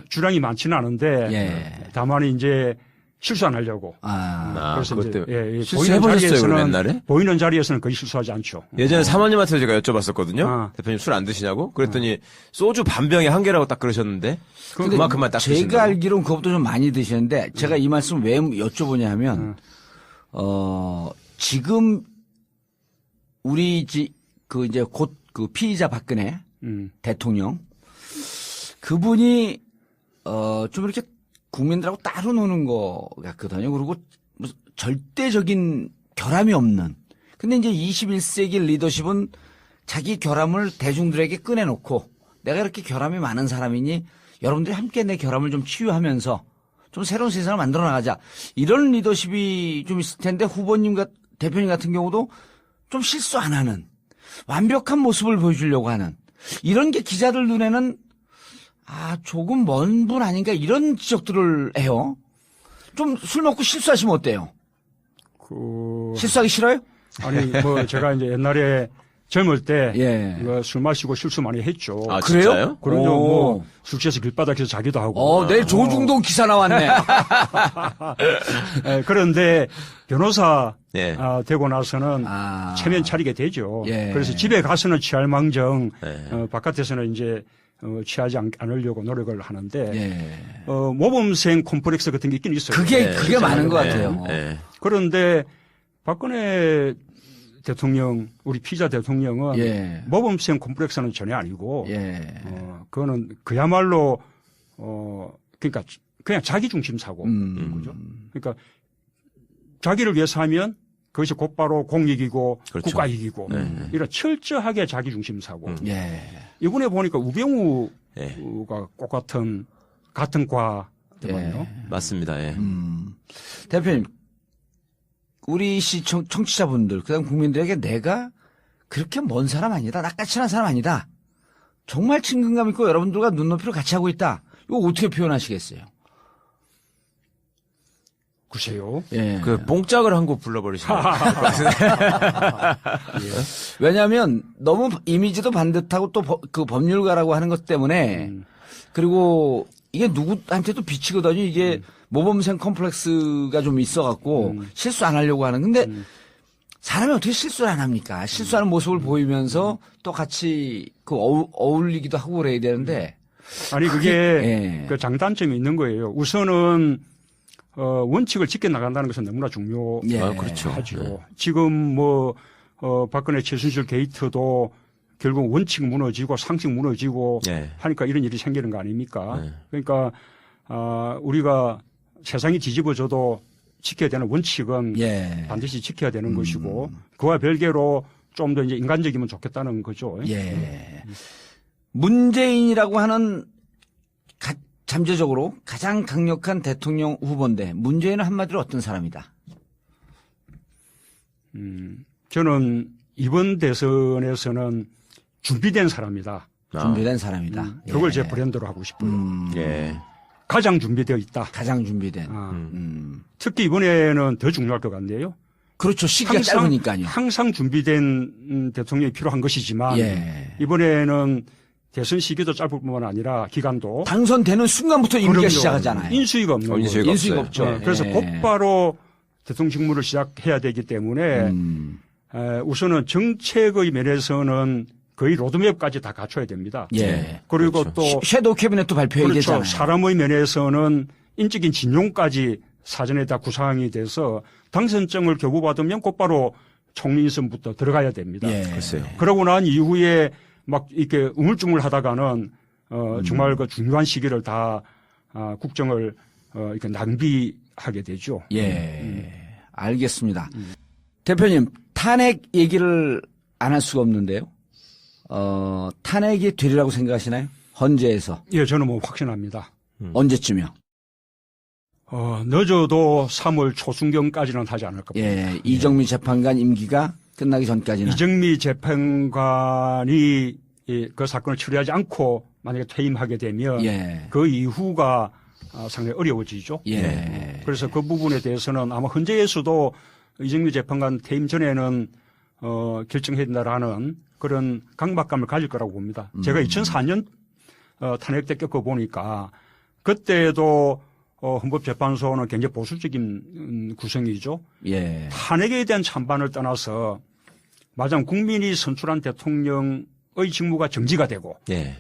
B: 주량이 많지는 않은데 다만 이제 실수 안 하려고. 그래서 이제
C: 실수해보셨어요, 옛날에?
B: 보이는 자리에서는 거의 실수하지 않죠.
C: 예전에 사모님한테 제가 여쭤봤었거든요. 대표님 술 안 드시냐고? 그랬더니 소주 반 병에 한 개라고 딱 그러셨는데 그만큼만 딱 드신다고.
A: 제가 알기로는 그것보다 좀 많이 드시는데 제가 이 말씀 왜 여쭤보냐 하면 지금 우리 이제 곧 그 피의자 박근혜 대통령 그분이 좀 이렇게 국민들하고 따로 노는 거 같거든요. 그리고 무슨 절대적인 결함이 없는. 근데 이제 21세기 리더십은 자기 결함을 대중들에게 꺼내놓고 내가 이렇게 결함이 많은 사람이니 여러분들이 함께 내 결함을 좀 치유하면서 좀 새로운 세상을 만들어 나가자. 이런 리더십이 좀 있을 텐데 후보님 대표님 같은 경우도 좀 실수 안 하는 완벽한 모습을 보여주려고 하는 이런 게 기자들 눈에는 조금 먼 분 아닌가 이런 지적들을 해요. 좀 술 먹고 실수하시면 어때요? 실수하기 싫어요?
B: 아니, 뭐 제가 이제 옛날에 젊을 때 술 마시고 실수 많이 했죠.
A: 그래요?
B: 진짜요? 그럼요. 뭐 술 취해서 길바닥에서 자기도 하고.
A: 내일 조중동 기사 나왔네.
B: 그런데 변호사 되고 나서는 체면 차리게 되죠. 그래서 집에 가서는 취할 망정 바깥에서는 이제 취하지 않으려고 노력을 하는데 모범생 콤플렉스 같은 게 있긴 있어요.
A: 그게 많은 것 같아요.
B: 그런데 박근혜 대통령, 우리 피의자 대통령은 모범생 콤플렉스는 전혀 아니고 그거는 그야말로 그러니까 그냥 자기 중심 사고 거죠. 그러니까 자기를 위해서 하면 그것이 곧바로 공익이고
C: 그렇죠.
B: 국가익이고 이런 철저하게 자기중심 사고.
A: 예.
B: 이번에 보니까 우병우가
C: 예.
B: 꼭 같은 과더군요.
C: 맞습니다. 예.
A: 대표님, 우리 청취자분들, 그다음 국민들에게 내가 그렇게 먼 사람 아니다. 낯가친한 사람 아니다. 정말 친근감 있고 여러분들과 눈높이로 같이 하고 있다. 이거 어떻게 표현하시겠어요?
B: 글쎄요.
A: 예.
C: 그 뽕짝을 한 곡 불러버리시면
A: 왜냐하면 너무 이미지도 반듯하고 또 그 법률가라고 하는 것 때문에 그리고 이게 누구한테도 비치거든요. 이게 모범생 컴플렉스가 좀 있어갖고 실수 안 하려고 하는. 근데 사람이 어떻게 실수를 안 합니까? 실수하는 모습을 보이면서 또 같이 그 어울리기도 하고 그래야 되는데.
B: 아니 그게
A: 예.
B: 그 장단점이 있는 거예요. 우선은 원칙을 지켜 나간다는 것은 너무나 중요하죠.
A: 예.
C: 그렇죠.
B: 지금 박근혜 최순실 게이트도 결국 원칙 무너지고 상식 무너지고
C: 예.
B: 하니까 이런 일이 생기는 거 아닙니까? 그러니까 우리가 세상이 뒤집어져도 지켜야 되는 원칙은
A: 예.
B: 반드시 지켜야 되는 것이고 그와 별개로 좀 더 이제 인간적이면 좋겠다는 거죠.
A: 예. 문재인이라고 하는 잠재적으로 가장 강력한 대통령 후보인데 문재인은 한마디로 어떤 사람이다?
B: 저는 이번 대선에서는 준비된 사람이다.
A: 준비된 사람이다.
B: 그걸
A: 예.
B: 제 브랜드로 하고 싶어요.
C: 예.
B: 가장 준비되어 있다.
A: 가장 준비된.
B: 특히 이번에는 더 중요할 것 같네요.
A: 그렇죠. 시기가 짧으니까요.
B: 항상 준비된 대통령이 필요한 것이지만
A: 예.
B: 이번에는 대선 시기도 짧을 뿐만 아니라 기간도
A: 당선되는 순간부터 임기가
B: 그럼요.
A: 시작하잖아요.
B: 인수위가 없는 거예요.
A: 인수위가 없죠.
B: 네, 그래서
A: 예.
B: 곧바로 대통령 직무를 시작해야 되기 때문에 우선은 정책의 면에서는 거의 로드맵까지 다 갖춰야 됩니다.
A: 예.
B: 그리고
C: 그렇죠.
B: 또
A: 섀도우 캐비넷도 발표해야
B: 그렇죠.
A: 되잖아요.
B: 사람의 면에서는 인적인 진용까지 사전에 다 구상이 돼서 당선증을 교부받으면 곧바로 총리 인선부터 들어가야 됩니다.
A: 예.
C: 글쎄요.
B: 그러고 난 이후에 막 이렇게 우물쭈물 하다가는 정말 그 중요한 시기를 다 국정을 이렇게 낭비하게 되죠.
A: 예. 알겠습니다. 대표님, 탄핵 얘기를 안 할 수가 없는데요. 탄핵이 되리라고 생각하시나요? 헌재에서.
B: 예, 저는 뭐 확신합니다.
A: 언제쯤이요?
B: 늦어도 3월 초순경까지는 하지 않을 겁니다.
A: 예. 이정미 재판관 임기가 끝나기 전까지는.
B: 이정미 재판관이 그 사건을 처리하지 않고 만약에 퇴임하게 되면
A: 예.
B: 그 이후가 상당히 어려워지죠.
A: 예.
B: 그래서 그 부분에 대해서는 아마 헌재에서도 이정미 재판관 퇴임 전에는 결정해야 된다라는 그런 강박감을 가질 거라고 봅니다. 제가 2004년 탄핵 때 겪어보니까 그때도 헌법재판소는 굉장히 보수적인 구성이죠.
A: 예.
B: 탄핵에 대한 찬반을 떠나서 마냥 국민이 선출한 대통령의 직무가 정지가 되고
C: 예.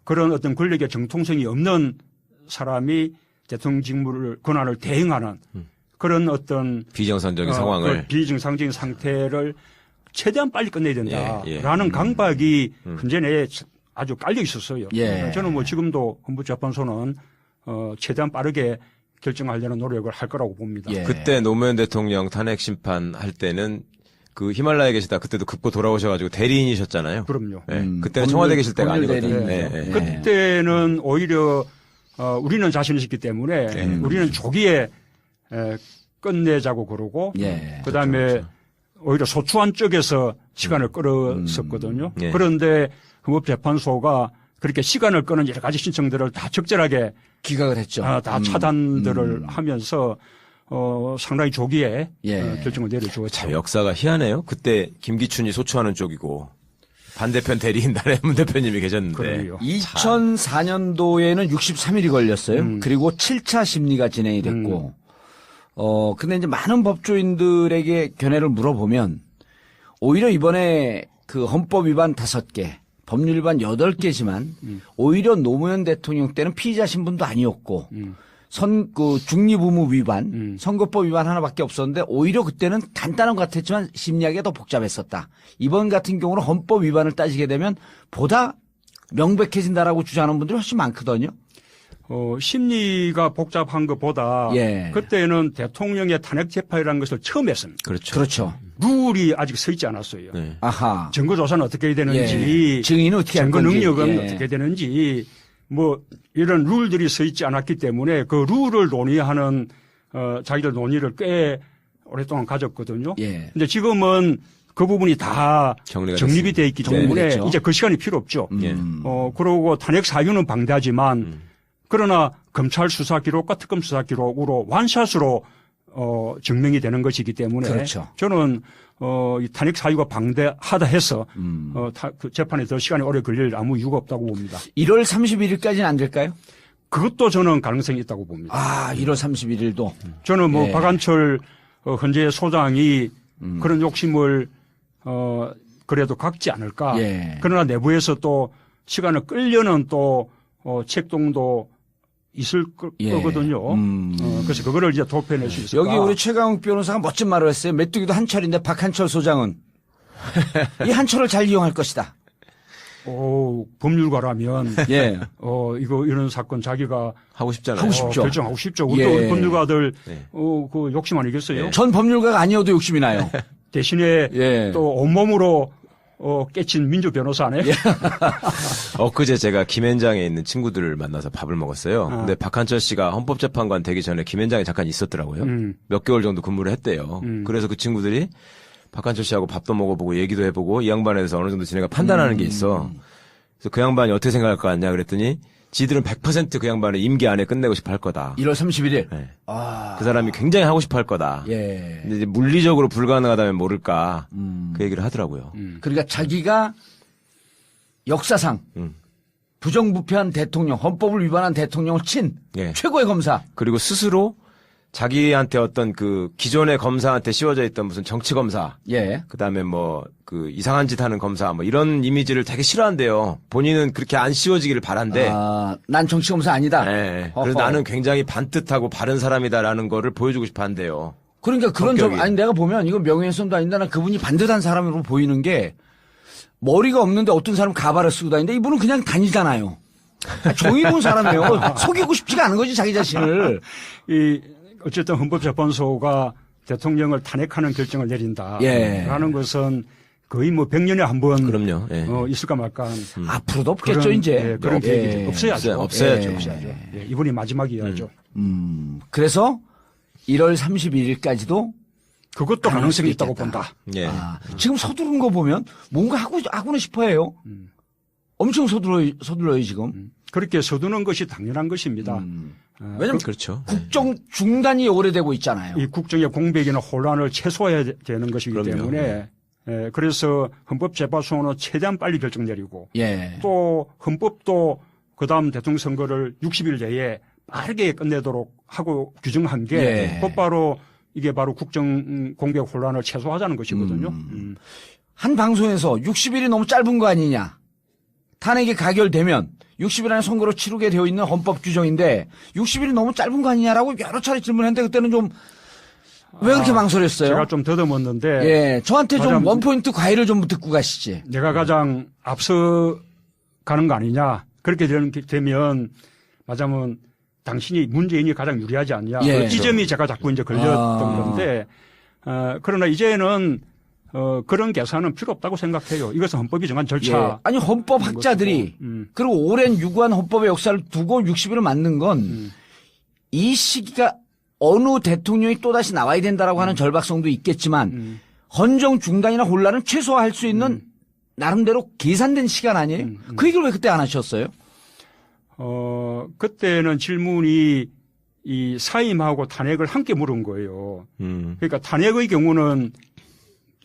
B: 그런 어떤 권력의 정통성이 없는 사람이 대통령 직무를 권한을 대행하는 그런 어떤
C: 비정상적인 상황을
B: 그 비정상적인 상태를 최대한 빨리 끝내야 된다라는
C: 예, 예.
B: 강박이 헌재 내에 아주 깔려 있었어요.
A: 예.
B: 저는 뭐 지금도 헌법재판소는 최대한 빠르게 결정하려는 노력을 할 거라고 봅니다.
A: 예.
C: 그때 노무현 대통령 탄핵 심판 할 때는 그 히말라야에 계시다 그때도 급보 돌아오셔가지고 대리인이셨잖아요.
B: 그럼요.
C: 예. 그때는 청와대 계실 때가
A: 법률
C: 아니거든요.
A: 대리인이죠.
C: 예, 예.
B: 그때는 오히려 우리는 자신이 있기 때문에 우리는 조기에 끝내자고 그러고
A: 예.
B: 그다음에 오히려 소추안 쪽에서 시간을 끌었었거든요.
C: 예.
B: 그런데 헌법재판소가 그렇게 시간을 끄는 여러 가지 신청들을 다 적절하게
A: 기각을 했죠.
B: 다 차단들을 하면서 상당히 조기에
A: 예.
B: 결정을 내려주었죠.
C: 참 역사가 희한해요. 그때 김기춘이 소추하는 쪽이고 반대편 대리인단에 문 대표님이 계셨는데
B: 그러네요.
A: 2004년도에는 63일이 걸렸어요. 그리고 7차 심리가 진행이 됐고, 근데 이제 많은 법조인들에게 견해를 물어보면, 오히려 이번에 그 헌법 위반 5개, 법률 위반 8개지만, 오히려 노무현 대통령 때는 피의자 신분도 아니었고, 그 중립의무 위반, 선거법 위반 하나밖에 없었는데 오히려 그때는 간단한 것 같았지만 심리하기가 더 복잡했었다. 이번 같은 경우는 헌법 위반을 따지게 되면 보다 명백해진다라고 주장하는 분들이 훨씬 많거든요.
B: 심리가 복잡한 것보다
A: 예.
B: 그때는 대통령의 탄핵 재판이라는 것을 처음 했습니다.
C: 그렇죠.
A: 그렇죠.
B: 룰이 아직 서 있지 않았어요.
C: 네.
A: 아하.
B: 증거 조사는 어떻게 해야 되는지,
A: 예. 증인은 어떻게 할
B: 증거
A: 건지.
B: 능력은
A: 예.
B: 어떻게 되는지, 뭐 이런 룰들이 서 있지 않았기 때문에 그 룰을 논의하는 자기들 논의를 꽤 오랫동안 가졌거든요.
A: 예.
B: 근데 지금은 그 부분이 다 정립이 되어 있기 때문에
A: 정립됐죠.
B: 이제 그 시간이 필요 없죠.
C: 예.
B: 그러고 탄핵 사유는 방대하지만 그러나 검찰 수사 기록과 특검 수사 기록으로 완샷으로 증명이 되는 것이기 때문에
A: 그렇죠.
B: 저는 이 탄핵 사유가 방대하다 해서 그 재판에 더 시간이 오래 걸릴 아무 이유가 없다고 봅니다.
A: 1월 31일까지는 안 될까요?
B: 그것도 저는 가능성이 있다고 봅니다.
A: 아, 1월 31일도.
B: 저는 뭐
A: 예.
B: 박한철 현재 소장이 그런 욕심을 그래도 갖지 않을까.
A: 예.
B: 그러나 내부에서 또 시간을 끌려는 또 책동도 있을
A: 예.
B: 거거든요. 그래서 그거를 이제 도표낼 수 있을까.
A: 여기 우리 최강욱 변호사가 멋진 말을 했어요. 메뚜기도 한철인데 박한철 소장은 이 한철을 잘 이용할 것이다.
B: 법률가라면
A: 예.
B: 이런 사건 자기가
C: 하고 싶잖아요.
A: 하고 싶죠.
B: 결정하고 싶죠. 우리
A: 예.
B: 법률가들
C: 네.
B: 그 욕심 아니겠어요?
A: 전 법률가가 아니어도 욕심이 나요.
B: 대신에
A: 예.
B: 또 온몸으로 깨친 민주 변호사네.
C: 엊그제 제가 김현장에 있는 친구들을 만나서 밥을 먹었어요. 근데 박한철 씨가 헌법재판관 되기 전에 김현장에 잠깐 있었더라고요. 몇 개월 정도 근무를 했대요. 그래서 그 친구들이 박한철 씨하고 밥도 먹어보고 얘기도 해보고 이 양반에 대해서 어느 정도 지네가 판단하는 게 있어. 그래서 그 양반이 어떻게 생각할 것 같냐 그랬더니 지들은 100% 그 양반을 임기 안에 끝내고 싶어 할 거다.
A: 1월 31일.
C: 네.
A: 아.
C: 그 사람이 굉장히 하고 싶어 할 거다.
A: 예.
C: 근데 이제 물리적으로 불가능하다면 모를까. 그 얘기를 하더라고요.
A: 그러니까 자기가 역사상 부정부패한 대통령, 헌법을 위반한 대통령을 친
C: 예.
A: 최고의 검사.
C: 그리고 스스로 자기한테 어떤 그 기존의 검사한테 씌워져 있던 무슨 정치 검사,
A: 예.
C: 그다음에 뭐 그 이상한 짓 하는 검사 뭐 이런 이미지를 되게 싫어한대요. 본인은 그렇게 안 씌워지기를 바란대.
A: 아, 난 정치검사 아니다.
C: 네.
A: 어허.
C: 그래서 나는 굉장히 반듯하고 바른 사람이다라는 거를 보여주고 싶어 한대요.
A: 그러니까 그런 점,
C: 성격이.
A: 아니 내가 보면 이건 명예훼손도 아닌데 난 그분이 반듯한 사람으로 보이는 게 머리가 없는데 어떤 사람 가발을 쓰고 다니는데 이분은 그냥 다니잖아요. 정의로운 사람이에요. 속이고 싶지가 않은 거지 자기 자신을.
B: 어쨌든 헌법재판소가 대통령을 탄핵하는 결정을 내린다.
A: 예.
B: 라는 것은 거의 뭐 100년에 한 번.
C: 그럼요. 예.
B: 있을까 말까.
A: 앞으로도 없겠죠
B: 그런,
A: 이제.
B: 예, 그런 계획이
A: 예.
B: 없어야죠.
C: 없어야죠.
B: 없어야죠. 예, 이번이 마지막이어야죠.
A: 그래서 1월 31일까지도
B: 그것도 가능성이
A: 있겠다.
B: 있다고 본다.
C: 예.
A: 아, 지금 서두른 거 보면 뭔가 하고는 싶어해요. 엄청 서둘러요 지금.
B: 그렇게 서두는 것이 당연한 것입니다.
A: 왜냐면
C: 그렇죠.
A: 국정 중단이 오래되고 있잖아요.
B: 이 국정의 공백이나 혼란을 최소화해야 되는 것이기
C: 그럼요.
B: 때문에 그래서 헌법재판소는 최대한 빨리 결정 내리고
A: 예.
B: 또 헌법도 그다음 대통령 선거를 60일 내에 빠르게 끝내도록 하고 규정한 게
A: 예.
B: 곧바로 이게 바로 국정 공백 혼란을 최소화하자는 것이거든요.
A: 한 방송에서 60일이 너무 짧은 거 아니냐. 탄핵이 가결되면 60일 안에 선거로 치르게 되어 있는 헌법 규정인데 60일이 너무 짧은 거 아니냐라고 여러 차례 질문했는데 그때는 좀 왜 그렇게 망설였어요?
B: 제가 좀 더듬었는데
A: 예, 저한테 좀
B: 가장-
A: 원포인트 과외를 좀 듣고 가시지.
B: 내가 가장 앞서 가는 거 아니냐. 그렇게 되면 맞으면 당신이 문재인이 가장 유리하지 않냐.
A: 예.
B: 이 점이 제가 자꾸 이제 걸렸던
A: 아.
B: 건데 그러나 이제는 그런 계산은 필요 없다고 생각해요. 이것은 헌법이 정한 절차.
A: 예. 아니 헌법학자들이 그리고 오랜 유구한 헌법의 역사를 두고 60일을 만든 건 이 시기가 어느 대통령이 또다시 나와야 된다라고 하는 절박성도 있겠지만 헌정 중단이나 혼란을 최소화할 수 있는 나름대로 계산된 시간 아니에요? 그 얘기를 왜 그때 안 하셨어요?
B: 그때는 질문이 이 사임하고 탄핵을 함께 물은 거예요. 그러니까 탄핵의 경우는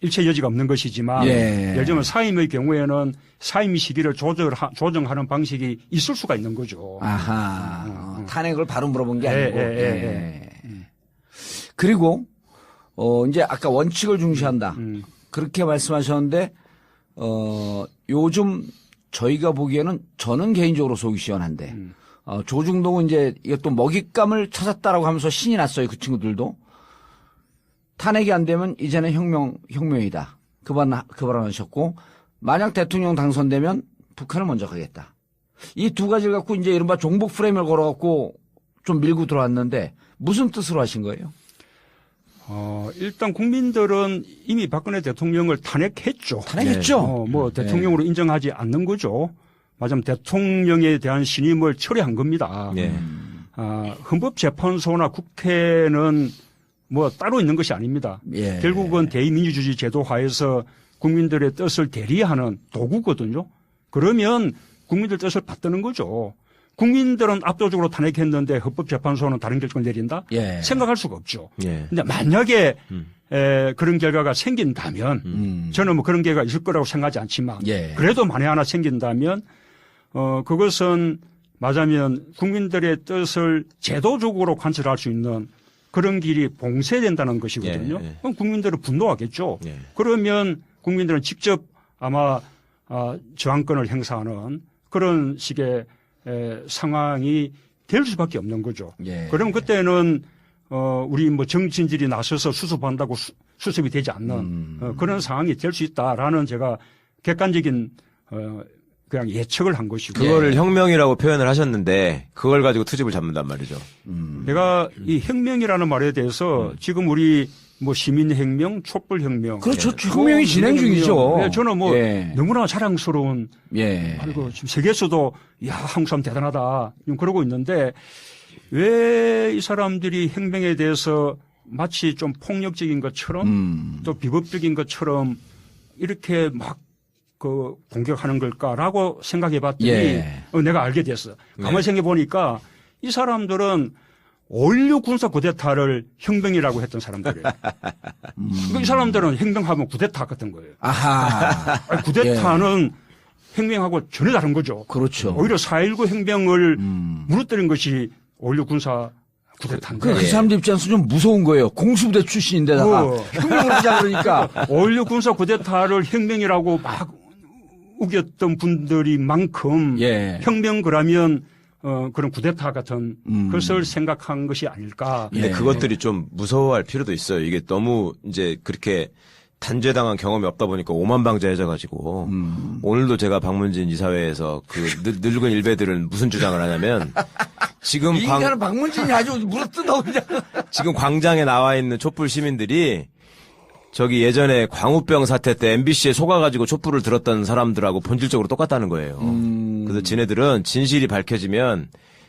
B: 일체 여지가 없는 것이지만
A: 예.
B: 예를 들면 사임의 경우에는 사임 시기를 조정하는 방식이 있을 수가 있는 거죠.
A: 아하. 탄핵을 바로 물어본 게
B: 예,
A: 아니고.
B: 예.
A: 그리고 이제 아까 원칙을 중시한다. 그렇게 말씀하셨는데 요즘 저희가 보기에는 저는 개인적으로 속이 시원한데 조중동은 이제 이것도 먹잇감을 찾았다라고 하면서 신이 났어요. 그 친구들도. 탄핵이 안 되면 이제는 혁명이다. 그 발언하셨고 만약 대통령 당선되면 북한을 먼저 가겠다. 이 두 가지를 갖고 이제 이른바 종북 프레임을 걸어갖고 좀 밀고 들어왔는데 무슨 뜻으로 하신 거예요?
B: 일단 국민들은 이미 박근혜 대통령을 탄핵했죠.
A: 탄핵했죠.
B: 뭐 대통령으로 인정하지 않는 거죠. 맞으면 대통령에 대한 신임을 철회한 겁니다.
C: 네.
B: 헌법재판소나 국회는 뭐 따로 있는 것이 아닙니다.
A: 예.
B: 결국은 대의민주주의 제도화에서 국민들의 뜻을 대리하는 도구거든요. 그러면 국민들 뜻을 받드는 거죠. 국민들은 압도적으로 탄핵했는데 헌법재판소는 다른 결정을 내린다?
A: 예.
B: 생각할 수가 없죠.
C: 예.
B: 근데 만약에 그런 결과가 생긴다면 저는 뭐 그런 결과가 있을 거라고 생각하지 않지만
A: 예.
B: 그래도 만에 하나 생긴다면 그것은 맞으면 국민들의 뜻을 제도적으로 관철할 수 있는 그런 길이 봉쇄된다는 것이거든요.
C: 예, 예.
B: 그럼 국민들은 분노하겠죠.
C: 예.
B: 그러면 국민들은 직접 아마 저항권을 행사하는 그런 식의 상황이 될 수밖에 없는 거죠.
A: 예.
B: 그러면 그때는 우리 뭐 정치인들이 나서서 수습한다고 수습이 되지 않는 그런 상황이 될 수 있다라는 제가 객관적인 그냥 예측을 한 것이고.
C: 그거를 혁명이라고 표현을 하셨는데 그걸 가지고 투집을 잡는단 말이죠.
B: 내가 이 혁명이라는 말에 대해서 지금 우리 뭐 시민혁명, 촛불혁명.
A: 그렇죠. 혁명이 진행 중이죠.
B: 네, 저는 뭐
A: 예.
B: 너무나 자랑스러운.
A: 예.
B: 그리고 지금 세계에서도 야, 한국 사람 대단하다. 그러고 있는데 왜 이 사람들이 혁명에 대해서 마치 좀 폭력적인 것처럼 또 비법적인 것처럼 이렇게 막 공격하는 걸까라고 생각해 봤더니
A: 예.
B: 내가 알게 됐어. 가만히 생각해 보니까 이 사람들은 5.16 군사 쿠데타를 혁명이라고 했던 사람들이에요. 그러니까 이 사람들은 혁명하면 쿠데타 같은 거예요.
A: 아하.
B: 아니, 쿠데타는 혁명하고 전혀 다른 거죠.
A: 그렇죠.
B: 오히려 4.19 혁명을 무너뜨린 것이 5.16 군사 쿠데타인데.
A: 그 사람들 입장에서 좀 무서운 거예요. 공수부대 출신인데다가 혁명을 하자 그러니까.
B: 5.16 군사 쿠데타를 혁명이라고 막 우겼던 분들이만큼
A: 예.
B: 혁명 그러면 그런 쿠데타 같은 것을 생각한 것이 아닐까.
C: 근데
A: 예.
C: 그것들이 좀 무서워할 필요도 있어요. 이게 너무 이제 그렇게 단죄당한 경험이 없다 보니까 오만방자해져가지고 오늘도 제가 박문진 이사회에서 그 늙은 일베들은 무슨 주장을 하냐면 지금
A: 이 인간은 박문진이 아주 물어뜯어 그냥.
C: 지금 광장에 나와 있는 촛불 시민들이 저기 예전에 광우병 사태 때 MBC에 속아가지고 촛불을 들었던 사람들하고 본질적으로 똑같다는 거예요. 그래서 지네들은 진실이 밝혀지면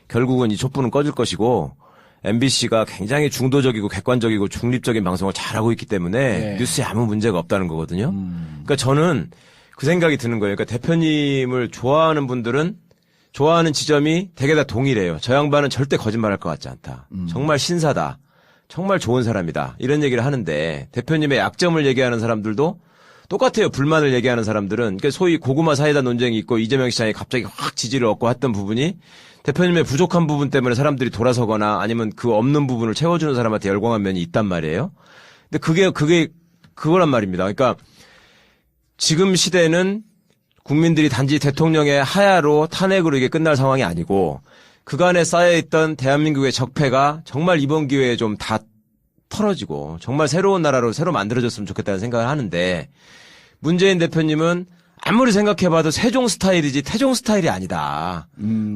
C: 결국은 이 촛불은 꺼질 것이고 MBC가 굉장히 중도적이고 객관적이고 중립적인 방송을 잘하고 있기 때문에
A: 네.
C: 뉴스에 아무 문제가 없다는 거거든요. 그러니까 저는 그 생각이 드는 거예요. 그러니까 대표님을 좋아하는 분들은 좋아하는 지점이 되게 다 동일해요. 저 양반은 절대 거짓말할 것 같지 않다. 정말 신사다. 정말 좋은 사람이다. 이런 얘기를 하는데 대표님의 약점을 얘기하는 사람들도 똑같아요. 불만을 얘기하는 사람들은. 그러니까 소위 고구마 사이다 논쟁이 있고 이재명 시장이 갑자기 확 지지를 얻고 했던 부분이 대표님의 부족한 부분 때문에 사람들이 돌아서거나 아니면 그 없는 부분을 채워주는 사람한테 열광한 면이 있단 말이에요. 근데 그게 그거란 말입니다. 그러니까 지금 시대는 국민들이 단지 대통령의 하야로 탄핵으로 이게 끝날 상황이 아니고 그간에 쌓여있던 대한민국의 적폐가 정말 이번 기회에 좀 다 털어지고 정말 새로운 나라로 새로 만들어졌으면 좋겠다는 생각을 하는데 문재인 대표님은 아무리 생각해봐도 세종 스타일이지 태종 스타일이 아니다.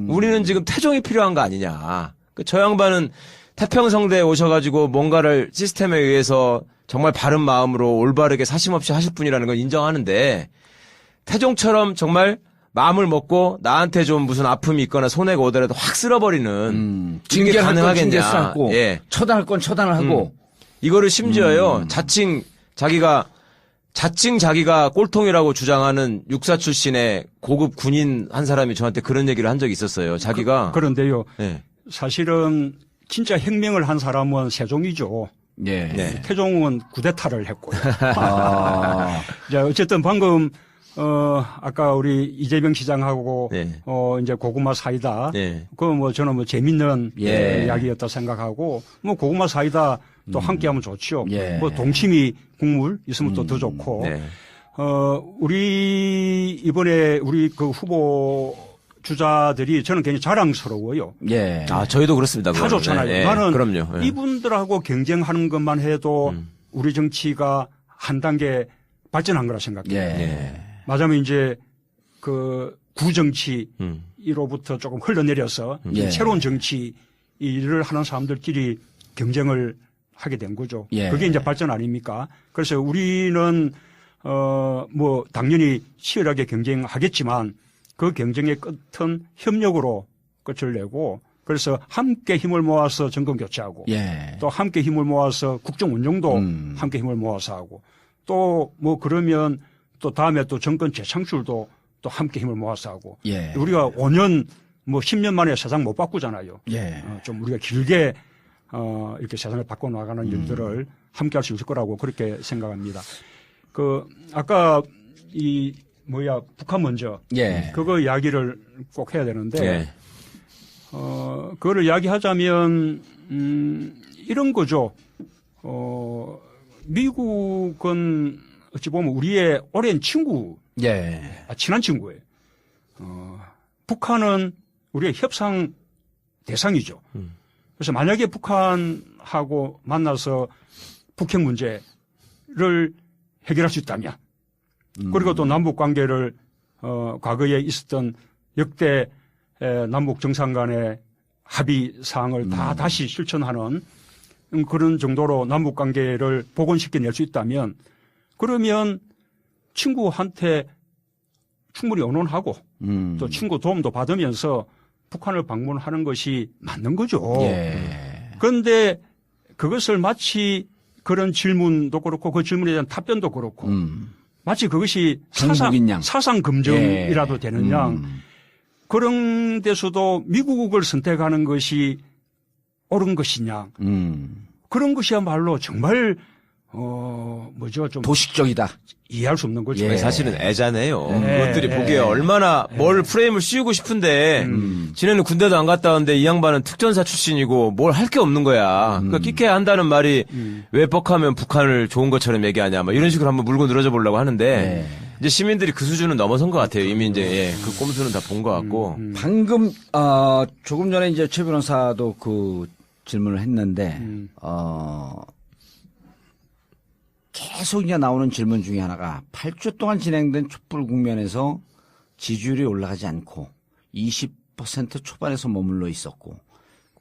C: 우리는 지금 태종이 필요한 거 아니냐. 저 양반은 태평성대에 오셔가지고 뭔가를 시스템에 의해서 정말 바른 마음으로 올바르게 사심없이 하실 분이라는 걸 인정하는데 태종처럼 정말 마음을 먹고 나한테 좀 무슨 아픔이 있거나 손해가 오더라도 확 쓸어버리는 이게 가능하겠냐.
A: 예. 처단할 건 처단을 하고
C: 이거를 심지어요. 자칭 자기가 꼴통이라고 주장하는 육사 출신의 고급 군인 한 사람이 저한테 그런 얘기를 한 적이 있었어요. 자기가
B: 그런데요.
C: 네.
B: 사실은 진짜 혁명을 한 사람은 세종이죠.
A: 예.
C: 네.
B: 태종은 쿠데타를 했고요. 자, 어쨌든 방금 아까 우리 이재명 시장하고
C: 네.
B: 이제 고구마 사이다.
C: 네.
B: 그 뭐 저는 뭐 재밌는
A: 예.
B: 이야기였다 생각하고 뭐 고구마 사이다 또 함께하면 좋죠.
A: 예.
B: 뭐 동치미 국물 있으면 또 더 좋고.
C: 네.
B: 우리 이번에 우리 그 후보 주자들이 저는 굉장히 자랑스러워요.
A: 예.
C: 아, 저희도 그렇습니다.
B: 다 좋잖아요.
C: 네.
B: 나는
C: 그럼요. 네.
B: 이분들하고 경쟁하는 것만 해도 우리 정치가 한 단계 발전한 거라 생각해요.
A: 예.
B: 맞으면 이제 그 구정치로부터 조금 흘러내려서
A: 예.
B: 새로운 정치를 하는 사람들끼리 경쟁을 하게 된 거죠.
A: 예.
B: 그게 이제 발전 아닙니까? 그래서 우리는 뭐 당연히 치열하게 경쟁하겠지만 그 경쟁의 끝은 협력으로 끝을 내고 그래서 함께 힘을 모아서 정권 교체하고
A: 예.
B: 또 함께 힘을 모아서 국정 운영도 함께 힘을 모아서 하고 또 뭐 그러면 또 다음에 또 정권 재창출도 또 함께 힘을 모아서 하고
A: 예.
B: 우리가 5년 뭐 10년 만에 세상 못 바꾸잖아요.
A: 예.
B: 좀 우리가 길게 이렇게 세상을 바꿔 나가는 일들을 함께 할 수 있을 거라고 그렇게 생각합니다. 그 아까 이 뭐야 북한 먼저
A: 예.
B: 그거 이야기를 꼭 해야 되는데
C: 예.
B: 그거를 이야기하자면 이런 거죠. 미국은 어찌 보면 우리의 오랜 친구,
A: 예.
B: 친한 친구예요. 북한은 우리의 협상 대상이죠. 그래서 만약에 북한하고 만나서 북핵 문제를 해결할 수 있다면, 그리고 또 남북 관계를 과거에 있었던 역대 남북 정상 간의 합의 사항을 다 다시 실천하는 그런 정도로 남북 관계를 복원시켜낼 수 있다면 그러면 친구한테 충분히 언론하고 또 친구 도움도 받으면서 북한을 방문하는 것이 맞는 거죠.
A: 예.
B: 그런데 그것을 마치 그런 질문도 그렇고 그 질문에 대한 답변도 그렇고 마치 그것이 사상 검증이라도
A: 예.
B: 되는 양 그런 데서도 미국을 선택하는 것이 옳은 것이냐 그런 것이야말로 정말 뭐죠 좀
A: 도식적이다.
B: 이해할 수 없는 거죠.
C: 예. 사실은 애잖아요.
B: 네.
C: 그것들이 보기에 얼마나 뭘 프레임을 씌우고 싶은데 지네는 군대도 안 갔다 왔는데 이 양반은 특전사 출신이고 뭘 할 게 없는 거야. 그러니까 끼케야 한다는 말이 왜 뻑하면 북한을 좋은 것처럼 얘기하냐 막 이런 식으로 한번 물고 늘어져 보려고 하는데 이제 시민들이 그 수준은 넘어선 것 같아요. 이미 이제 그 꼼수는 다 본 것 같고.
A: 방금 조금 전에 이제 최 변호사도 그 질문을 했는데 계속 이제 나오는 질문 중에 하나가 8주 동안 진행된 촛불 국면에서 지지율이 올라가지 않고 20% 초반에서 머물러 있었고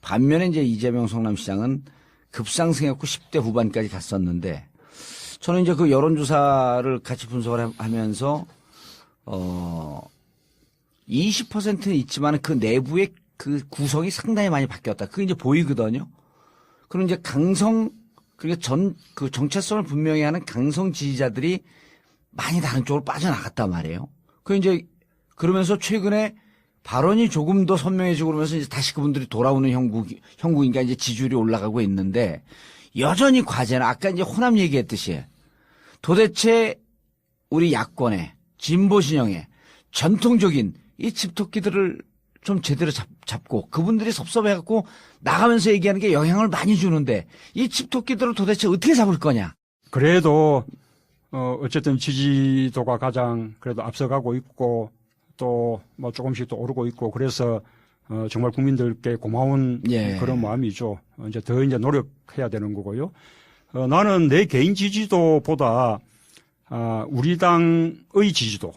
A: 반면에 이제 이재명 성남시장은 급상승했고 10대 후반까지 갔었는데 저는 이제 그 여론조사를 같이 분석을 하면서 20%는 있지만 그 내부의 그 구성이 상당히 많이 바뀌었다. 그게 이제 보이거든요. 그럼 이제 그러니까 그 정체성을 분명히 하는 강성 지지자들이 많이 다른 쪽으로 빠져나갔단 말이에요. 그 이제 그러면서 최근에 발언이 조금 더 선명해지고 그러면서 이제 다시 그분들이 돌아오는 형국이니까 이제 지지율이 올라가고 있는데 여전히 과제는 아까 이제 호남 얘기했듯이 도대체 우리 야권의 진보 진영의 전통적인 이 집토끼들을 좀 제대로 잡고 그분들이 섭섭해갖고 나가면서 얘기하는 게 영향을 많이 주는데 이 집토끼들을 도대체 어떻게 잡을 거냐.
B: 그래도 어쨌든 지지도가 가장 그래도 앞서가고 있고 또 뭐 조금씩 또 오르고 있고 그래서 정말 국민들께 고마운 그런 마음이죠. 이제 더 이제 노력해야 되는 거고요. 나는 내 개인 지지도보다 우리 당의 지지도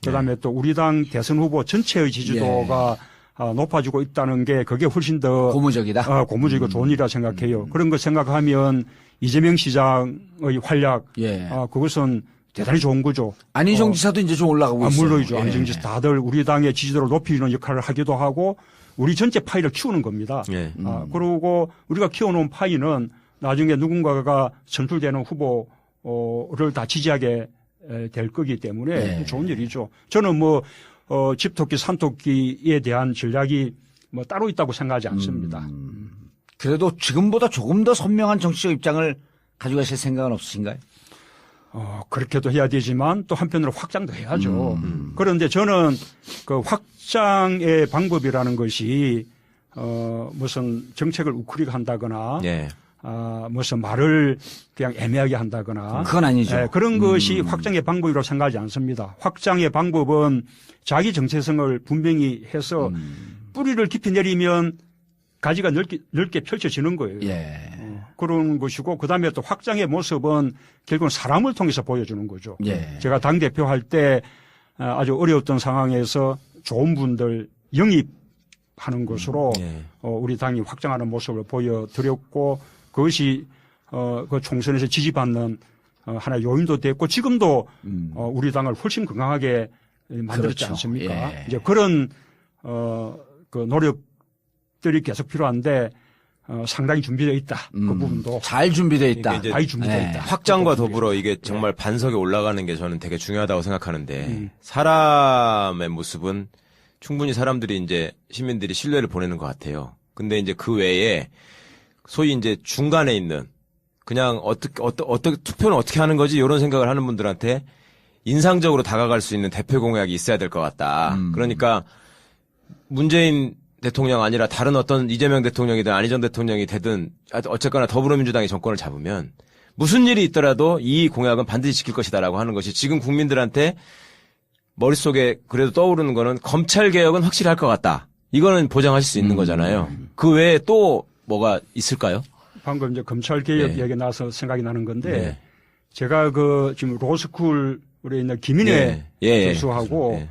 B: 그다음에 또 우리 당 대선 후보 전체의 지지도가 높아지고 있다는 게 그게 훨씬 더
A: 고무적이다.
B: 고무적이고 좋은 일이라 생각해요. 그런 거 생각하면 이재명 시장의 활약 그것은 대단히 좋은 거죠.
A: 안희정 지사도 이제 좀 올라가고 있어요.
B: 물론이죠. 안희정 지사 다들 우리 당의 지지도를 높이는 역할을 하기도 하고 우리 전체 파이를 키우는 겁니다. 그리고 우리가 키워놓은 파이는 나중에 누군가가 선출되는 후보를 다 지지하게 될 거기 때문에 좋은 일이죠. 저는 뭐 집토끼 산토끼에 대한 전략이 뭐 따로 있다고 생각하지 않습니다.
A: 그래도 지금보다 조금 더 선명한 정치적 입장을 가지고 가실 생각은 없으신가요?
B: 그렇게도 해야 되지만 또 한편으로 확장도 해야죠. 그런데 저는 그 확장의 방법이라는 것이 무슨 정책을 우크리가 한다거나 무슨 말을 그냥 애매하게 한다거나
A: 그건 아니죠.
B: 그런 것이 확장의 방법이라고 생각하지 않습니다. 확장의 방법은 자기 정체성을 분명히 해서 뿌리를 깊이 내리면 가지가 넓게 펼쳐지는 거예요. 그런 것이고 그다음에 또 확장의 모습은 결국은 사람을 통해서 보여주는 거죠. 제가 당대표 할 때 아주 어려웠던 상황에서 좋은 분들 영입하는 것으로
C: 예.
B: 우리 당이 확장하는 모습을 보여드렸고 그것이 그 총선에서 지지받는 하나의 요인도 됐고 지금도 우리 당을 훨씬 건강하게 만들었지
A: 그렇죠.
B: 않습니까?
A: 예.
B: 이제 그런 그 노력들이 계속 필요한데 상당히 준비되어 있다. 그 부분도
A: 잘 준비되어 있다.
C: 그러니까 이제
B: 많이 준비되어
A: 네.
B: 있다.
C: 확장과 더불어 이게 정말 반석에 올라가는 게 저는 되게 중요하다고 생각하는데 사람의 모습은 충분히 사람들이 이제 시민들이 신뢰를 보내는 것 같아요. 근데 이제 그 외에 소위 이제 중간에 있는 그냥 어떻게 투표는 어떻게 하는 거지 이런 생각을 하는 분들한테 인상적으로 다가갈 수 있는 대표 공약이 있어야 될 것 같다. 그러니까 문재인 대통령 아니라 다른 어떤 이재명 대통령이든 안희정 대통령이 되든 어쨌거나 더불어민주당이 정권을 잡으면 무슨 일이 있더라도 이 공약은 반드시 지킬 것이다라고 하는 것이 지금 국민들한테 머릿속에 그래도 떠오르는 거는 검찰 개혁은 확실히 할 것 같다. 이거는 보장하실 수 있는 거잖아요. 그 외에 또 뭐가 있을까요?
B: 방금 이제 검찰 개혁
C: 네.
B: 이야기 나서 생각이 나는 건데
C: 네.
B: 제가 그 지금 로스쿨에 있는 김인혜 교수하고
C: 예.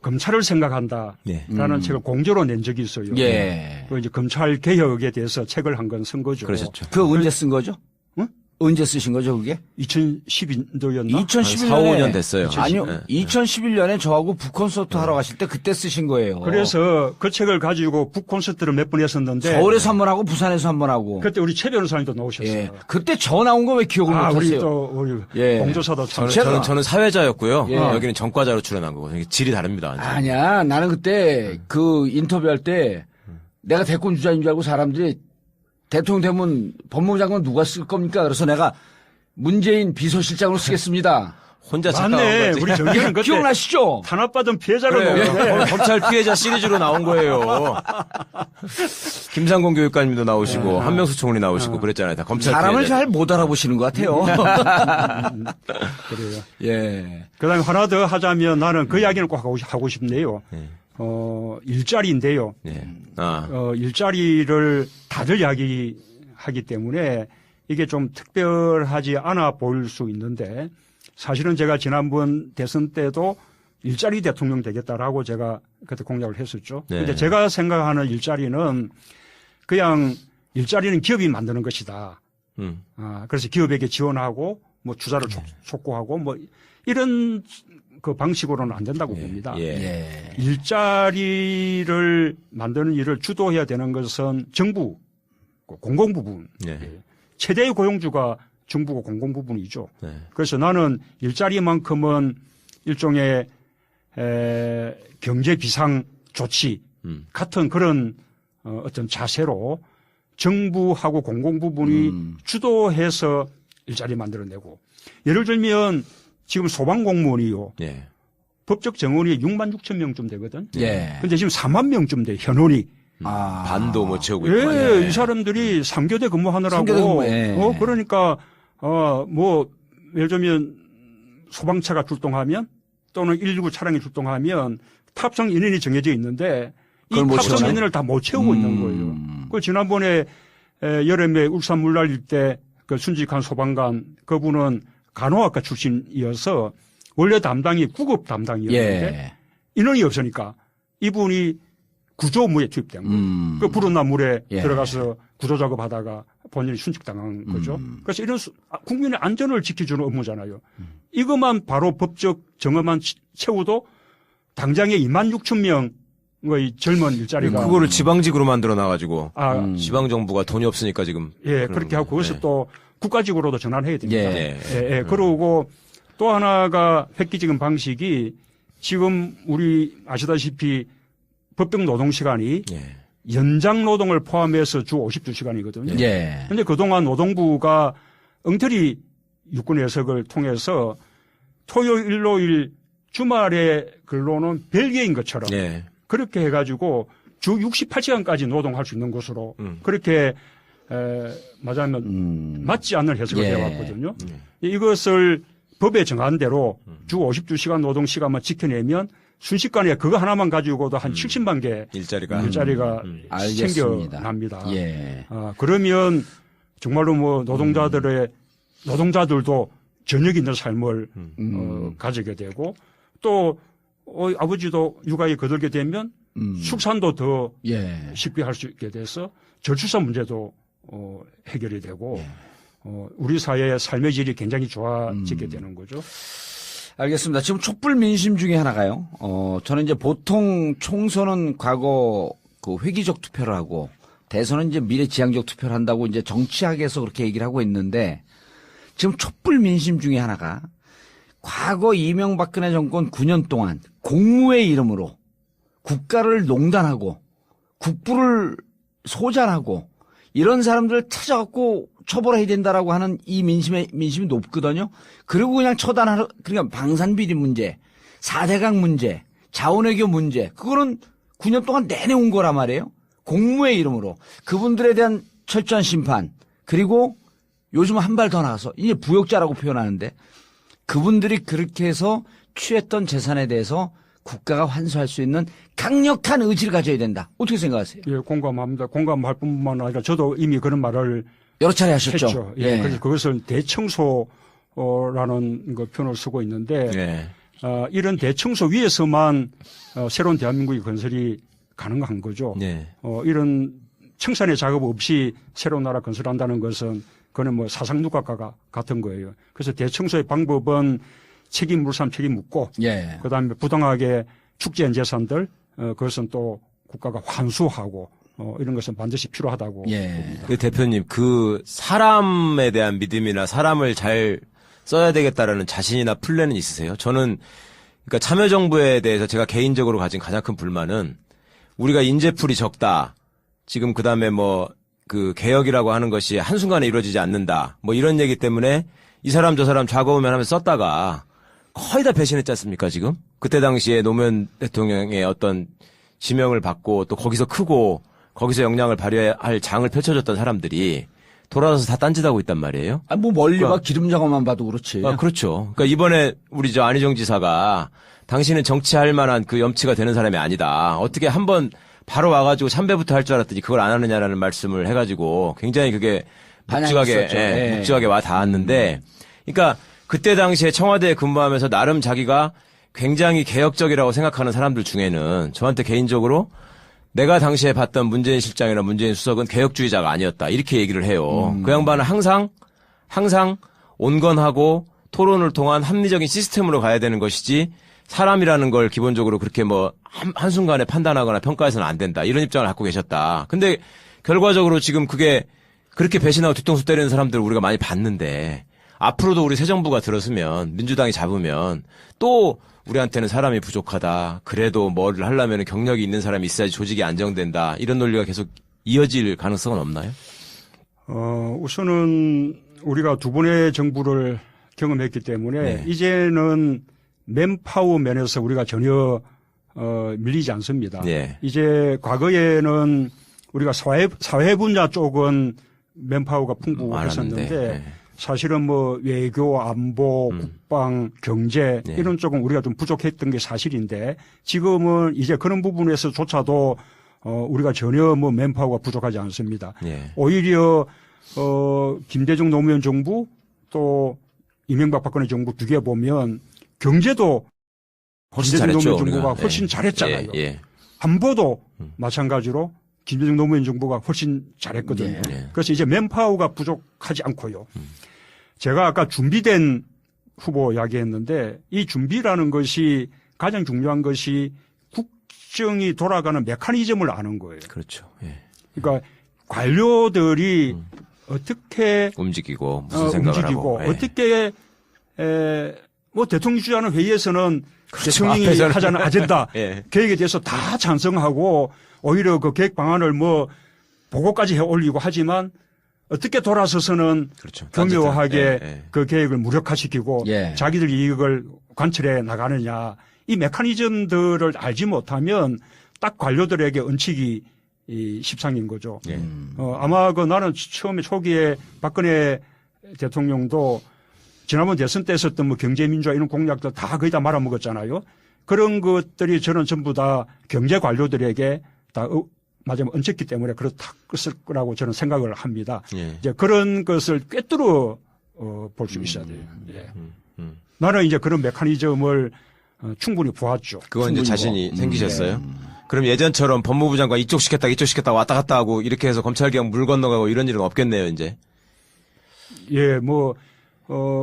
B: 검찰을 생각한다라는 책을 공저로 낸 적이 있어요.
A: 예.
B: 그 이제 검찰 개혁에 대해서 책을 한 건 쓴 거죠.
C: 그러셨죠.
A: 그 언제 쓴 거죠?
B: 응?
A: 언제 쓰신 거죠, 그게?
B: 2012년도였나?
A: 2011년에
C: 4, 5년 됐어요.
A: 아니요.
C: 네.
A: 2011년에 저하고 북콘서트 하러 가실 때 그때 쓰신 거예요.
B: 그래서 그 책을 가지고 북콘서트를 몇 번 했었는데
A: 서울에서 한 번 하고 부산에서 한 번 하고.
B: 그때 우리 최 변호사님도 나오셨어요.
A: 예. 그때 저 나온 거 왜 기억을 못
B: 우리
A: 하세요?
B: 또 우리
A: 예.
B: 공조사도 참.
C: 저는 사회자였고요.
A: 예.
C: 여기는 전과자로 출연한 거고 질이 다릅니다. 완전.
A: 아니야. 나는 그때 그 인터뷰할 때 내가 대권 주자인 줄 알고 사람들이 대통령 되면 법무부 장관 누가 쓸 겁니까? 그래서 내가 문재인 비서실장으로 쓰겠습니다.
C: 혼자 착각한
B: 맞네.
C: 거지.
B: 우리 정기는 그때
A: 기억나시죠?
B: 탄압받은 피해자를 놓고
C: 그래, 검찰 피해자 시리즈로 나온 거예요. 김상곤 교육관님도 나오시고 한명수 총리 나오시고 그랬잖아요. 다 검찰
A: 사람을
C: 피해자.
A: 잘 못 알아보시는 것 같아요.
B: 그래요.
A: 예.
B: 그다음에 하나 더 하자면 나는 그 이야기를 꼭 하고 싶네요.
C: 네.
B: 일자리인데요.
C: 예.
B: 일자리를 다들 이야기하기 때문에 이게 좀 특별하지 않아 보일 수 있는데 사실은 제가 지난번 대선 때도 일자리 대통령 되겠다라고 제가 그때 공약을 했었죠.
C: 네.
B: 근데 제가 생각하는 일자리는 그냥 일자리는 기업이 만드는 것이다. 그래서 기업에게 지원하고 뭐 투자를 촉구하고 뭐 이런 그 방식으로는 안 된다고 봅니다.
C: 예.
B: 일자리를 만드는 일을 주도해야 되는 것은 정부, 공공부분.
C: 예.
B: 최대의 고용주가 정부고 공공부분이죠.
C: 네.
B: 그래서 나는 일자리만큼은 일종의 경제 비상 조치 같은 그런 어떤 자세로 정부하고 공공부분이 주도해서 일자리 만들어내고 예를 들면 지금 소방공무원이요.
C: 예.
B: 법적 정원이 6만 6천 명쯤 되거든.
A: 예.
B: 근데 지금 4만 명쯤 돼, 현원이.
C: 반도 못 채우고 있고.
B: 예, 이 사람들이 3교대 근무하느라고.
A: 3교대 근무, 예.
B: 그러니까, 뭐, 예를 들면 소방차가 출동하면 또는 119 차량이 출동하면 탑승 인원이 정해져 있는데 이
A: 그걸 못
B: 탑승
A: 채우나요?
B: 인원을 다 못 채우고 있는 거예요. 그 지난번에 여름에 울산 물난릴 때 그 순직한 소방관 그분은 간호학과 출신이어서 원래 담당이 구급 담당이었는데
A: 예.
B: 인원이 없으니까 이분이 구조 업무에 투입된 거예요. 그 불은 난 물에
A: 예.
B: 들어가서 구조 작업하다가 본인이 순직당한 거죠. 그래서 이런 국민의 안전을 지켜주는 업무잖아요. 이것만 바로 법적 정엄만 채워도 당장에 2만 6천 명의 젊은 일자리가
C: 그거를 지방직으로 만들어 놔가지고 지방 정부가 돈이 없으니까 지금
B: 그렇게 하고 그것을
C: 네.
B: 또 국가직으로도 전환해야 됩니다.
C: 예.
B: 그러고 또 하나가 획기적인 방식이 지금 우리 아시다시피 법定노동시간이
C: 예.
B: 연장 노동을 포함해서 주 52시간이거든요.
A: 예.
B: 그런데 그동안 노동부가 엉터리 유권 해석을 통해서 토요일, 일요일 주말에 근로는 별개인 것처럼
C: 예.
B: 그렇게 해가지고 주 68시간까지 노동할 수 있는 것으로 그렇게 맞으면 맞지 않는 해석을
A: 예.
B: 해왔거든요. 이것을 법에 정한 대로 주 52시간 노동 시간만 지켜내면 순식간에 그거 하나만 가지고도 한 70만 개
C: 일자리가
A: 알겠습니다.
B: 생겨납니다.
A: 예.
B: 그러면 정말로 뭐 노동자들도 저녁 있는 삶을 가지게 되고 또 아버지도 육아에 거들게 되면 출산도 더
A: 예.
B: 쉽게 할 수 있게 돼서 저출산 문제도 해결이 되고 우리 사회의 삶의 질이 굉장히 좋아지게 되는 거죠.
A: 알겠습니다. 지금 촛불 민심 중에 하나가요. 저는 이제 보통 총선은 과거 그 회기적 투표를 하고 대선은 이제 미래지향적 투표를 한다고 이제 정치학에서 그렇게 얘기를 하고 있는데 지금 촛불 민심 중에 하나가 과거 이명박근혜 정권 9년 동안 공무의 이름으로 국가를 농단하고 국부를 소잔하고 이런 사람들을 찾아갖고 처벌해야 된다라고 하는 이 민심이 높거든요. 그리고 그냥 처단하러, 그러니까 방산비리 문제, 4대강 문제, 자원외교 문제, 그거는 9년 동안 내내 온 거란 말이에요. 공무의 이름으로. 그분들에 대한 철저한 심판, 그리고 요즘 한 발 더 나가서, 이제 부역자라고 표현하는데, 그분들이 그렇게 해서 취했던 재산에 대해서 국가가 환수할 수 있는 강력한 의지를 가져야 된다. 어떻게 생각하세요?
B: 예, 공감합니다. 공감할 뿐만 아니라 저도 이미 그런 말을
A: 여러 차례 하셨죠.
B: 했죠. 예. 그래서 그것을 대청소라는 그 표현을 쓰고 있는데
C: 예.
B: 이런 대청소 위에서만 새로운 대한민국의 건설이 가능한 거죠.
C: 예.
B: 이런 청산의 작업 없이 새로운 나라 건설한다는 것은 그는 뭐 사상누각과 같은 거예요. 그래서 대청소의 방법은 책임 물삼 책임 묻고
A: 예.
B: 그다음에 부당하게 축제한 재산들 그것은 또 국가가 환수하고 이런 것은 반드시 필요하다고 봅니다.
C: 그 대표님, 그 사람에 대한 믿음이나 사람을 잘 써야 되겠다라는 자신이나 플랜은 있으세요? 저는 그러니까 참여정부에 대해서 제가 개인적으로 가진 가장 큰 불만은 우리가 인재풀이 적다. 지금 그다음에 뭐 그 개혁이라고 하는 것이 한순간에 이루어지지 않는다. 뭐 이런 얘기 때문에 이 사람 저 사람 좌고우면 하면서 썼다가 거의 다 배신했지 않습니까, 지금? 그때 당시에 노무현 대통령의 어떤 지명을 받고 또 거기서 크고 거기서 역량을 발휘할 장을 펼쳐줬던 사람들이 돌아서서 다 딴짓하고 있단 말이에요.
A: 아, 뭐 멀리 봐 기름 작업만 봐도 그렇지.
C: 그렇죠. 그러니까 이번에 우리 저 안희정 지사가 당신은 정치할 만한 그 염치가 되는 사람이 아니다. 어떻게 한번 바로 와가지고 참배부터 할 줄 알았더니 그걸 안 하느냐라는 말씀을 해가지고 굉장히 그게 묵직하게 와 닿았는데, 그러니까 그때 당시에 청와대에 근무하면서 나름 자기가 굉장히 개혁적이라고 생각하는 사람들 중에는 저한테 개인적으로 내가 당시에 봤던 문재인 실장이나 문재인 수석은 개혁주의자가 아니었다. 이렇게 얘기를 해요. 그 양반은 항상 온건하고 토론을 통한 합리적인 시스템으로 가야 되는 것이지 사람이라는 걸 기본적으로 그렇게 뭐 한순간에 판단하거나 평가해서는 안 된다. 이런 입장을 갖고 계셨다. 근데 결과적으로 지금 그게 그렇게 배신하고 뒤통수 때리는 사람들을 우리가 많이 봤는데 앞으로도 우리 새 정부가 들었으면 민주당이 잡으면 또 우리한테는 사람이 부족하다. 그래도 뭐를 하려면 경력이 있는 사람이 있어야지 조직이 안정된다. 이런 논리가 계속 이어질 가능성은 없나요?
B: 우선은 우리가 두 번의 정부를 경험했기 때문에 이제는 맨파워 면에서 우리가 전혀 밀리지 않습니다. 이제 과거에는 우리가 사회 분야 쪽은 맨파워가 풍부했었는데 사실은 뭐 외교, 안보, 국방, 경제 이런 쪽은 우리가 좀 부족했던 게 사실인데 지금은 이제 그런 부분에서조차도 우리가 전혀 뭐 맨파워가 부족하지 않습니다. 오히려 김대중 노무현 정부 또 이명박 박근혜 정부 두 개 보면 경제도
C: 훨씬
B: 김대중
C: 잘했죠,
B: 노무현 정부가
C: 우리가.
B: 훨씬 잘했잖아요. 안보도 마찬가지로 김대중 노무현 정부가 훨씬 잘했거든요. 그래서 이제 맨파워가 부족하지 않고요. 제가 아까 준비된 후보 이야기했는데 이 준비라는 것이 가장 중요한 것이 국정이 돌아가는 메커니즘을 아는 거예요.
C: 그렇죠.
B: 그러니까 관료들이 어떻게
C: 움직이고 무슨 생각을 하고
B: 어떻게 뭐 대통령 주재하는 회의에서는 대통령이
C: 앞에서는
B: 하자는 아젠다 계획에 대해서 다 찬성하고 오히려 그 계획 방안을 뭐 보고까지 해 올리고 하지만 어떻게 돌아서서는 교묘하게 그 계획을 무력화시키고 자기들 이익을 관철해 나가느냐 이 메커니즘들을 알지 못하면 딱 관료들에게 얹히기 십상인 거죠. 아마 그 나는 처음에 초기에 박근혜 대통령도 지난번 대선 때 썼던 뭐 경제민주화 이런 공약들 다 거의 다 말아먹었잖아요. 그런 것들이 저는 전부 다 경제 관료들에게 다 맞으면 얹혔기 때문에 그렇을 거라고 저는 생각을 합니다. 이제 그런 것을 꿰뚫어 볼 수 있어야 돼요. 나는 이제 그런 메커니즘을 충분히 보았죠.
C: 그건 이제 자신이 생기셨어요? 그럼 예전처럼 법무부 장관 이쪽 시켰다 왔다 갔다 하고 이렇게 해서 검찰개혁 물 건너가고 이런 일은 없겠네요, 이제.
B: 예,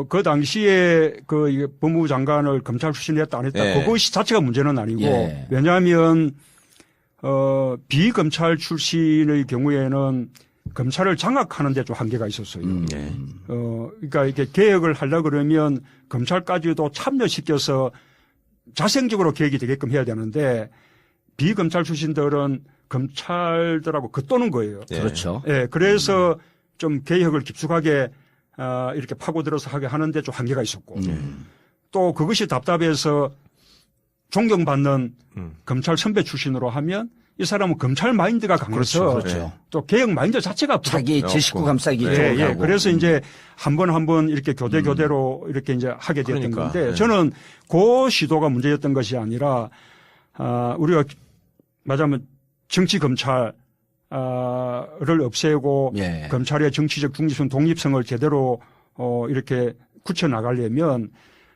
B: 그 당시에 이게 법무부 장관을 검찰 출신이 했다 안 했다.
C: 예.
B: 그것이 자체가 문제는 아니고.
A: 예.
B: 왜냐하면, 비검찰 출신의 경우에는 검찰을 장악하는 데 좀 한계가 있었어요.
C: 예.
B: 그러니까 이렇게 개혁을 하려 그러면 검찰까지도 참여시켜서 자생적으로 개혁이 되게끔 해야 되는데 비검찰 출신들은 검찰들하고 겉도는 거예요.
C: 예.
A: 그렇죠.
B: 예, 그래서 좀 개혁을 깊숙하게 이렇게 파고들어서 하게 하는데 좀 한계가 있었고 또 그것이 답답해서 존경받는 검찰 선배 출신으로 하면 이 사람은 검찰 마인드가 강해서
A: 그렇죠.
B: 또 개혁 마인드 자체가
A: 자기 제 식구 감싸기
B: 예,
A: 쪽으로
B: 예.
A: 가고.
B: 그래서 이제 한 번 이렇게 교대로 이렇게 이제 하게 됐던
C: 그러니까,
B: 건데
C: 예.
B: 저는 그 시도가 문제였던 것이 아니라 우리가 말하자면 정치 검찰 를 없애고
A: 예.
B: 검찰의 정치적 중립성 독립성을 제대로 이렇게 굳혀 나가려면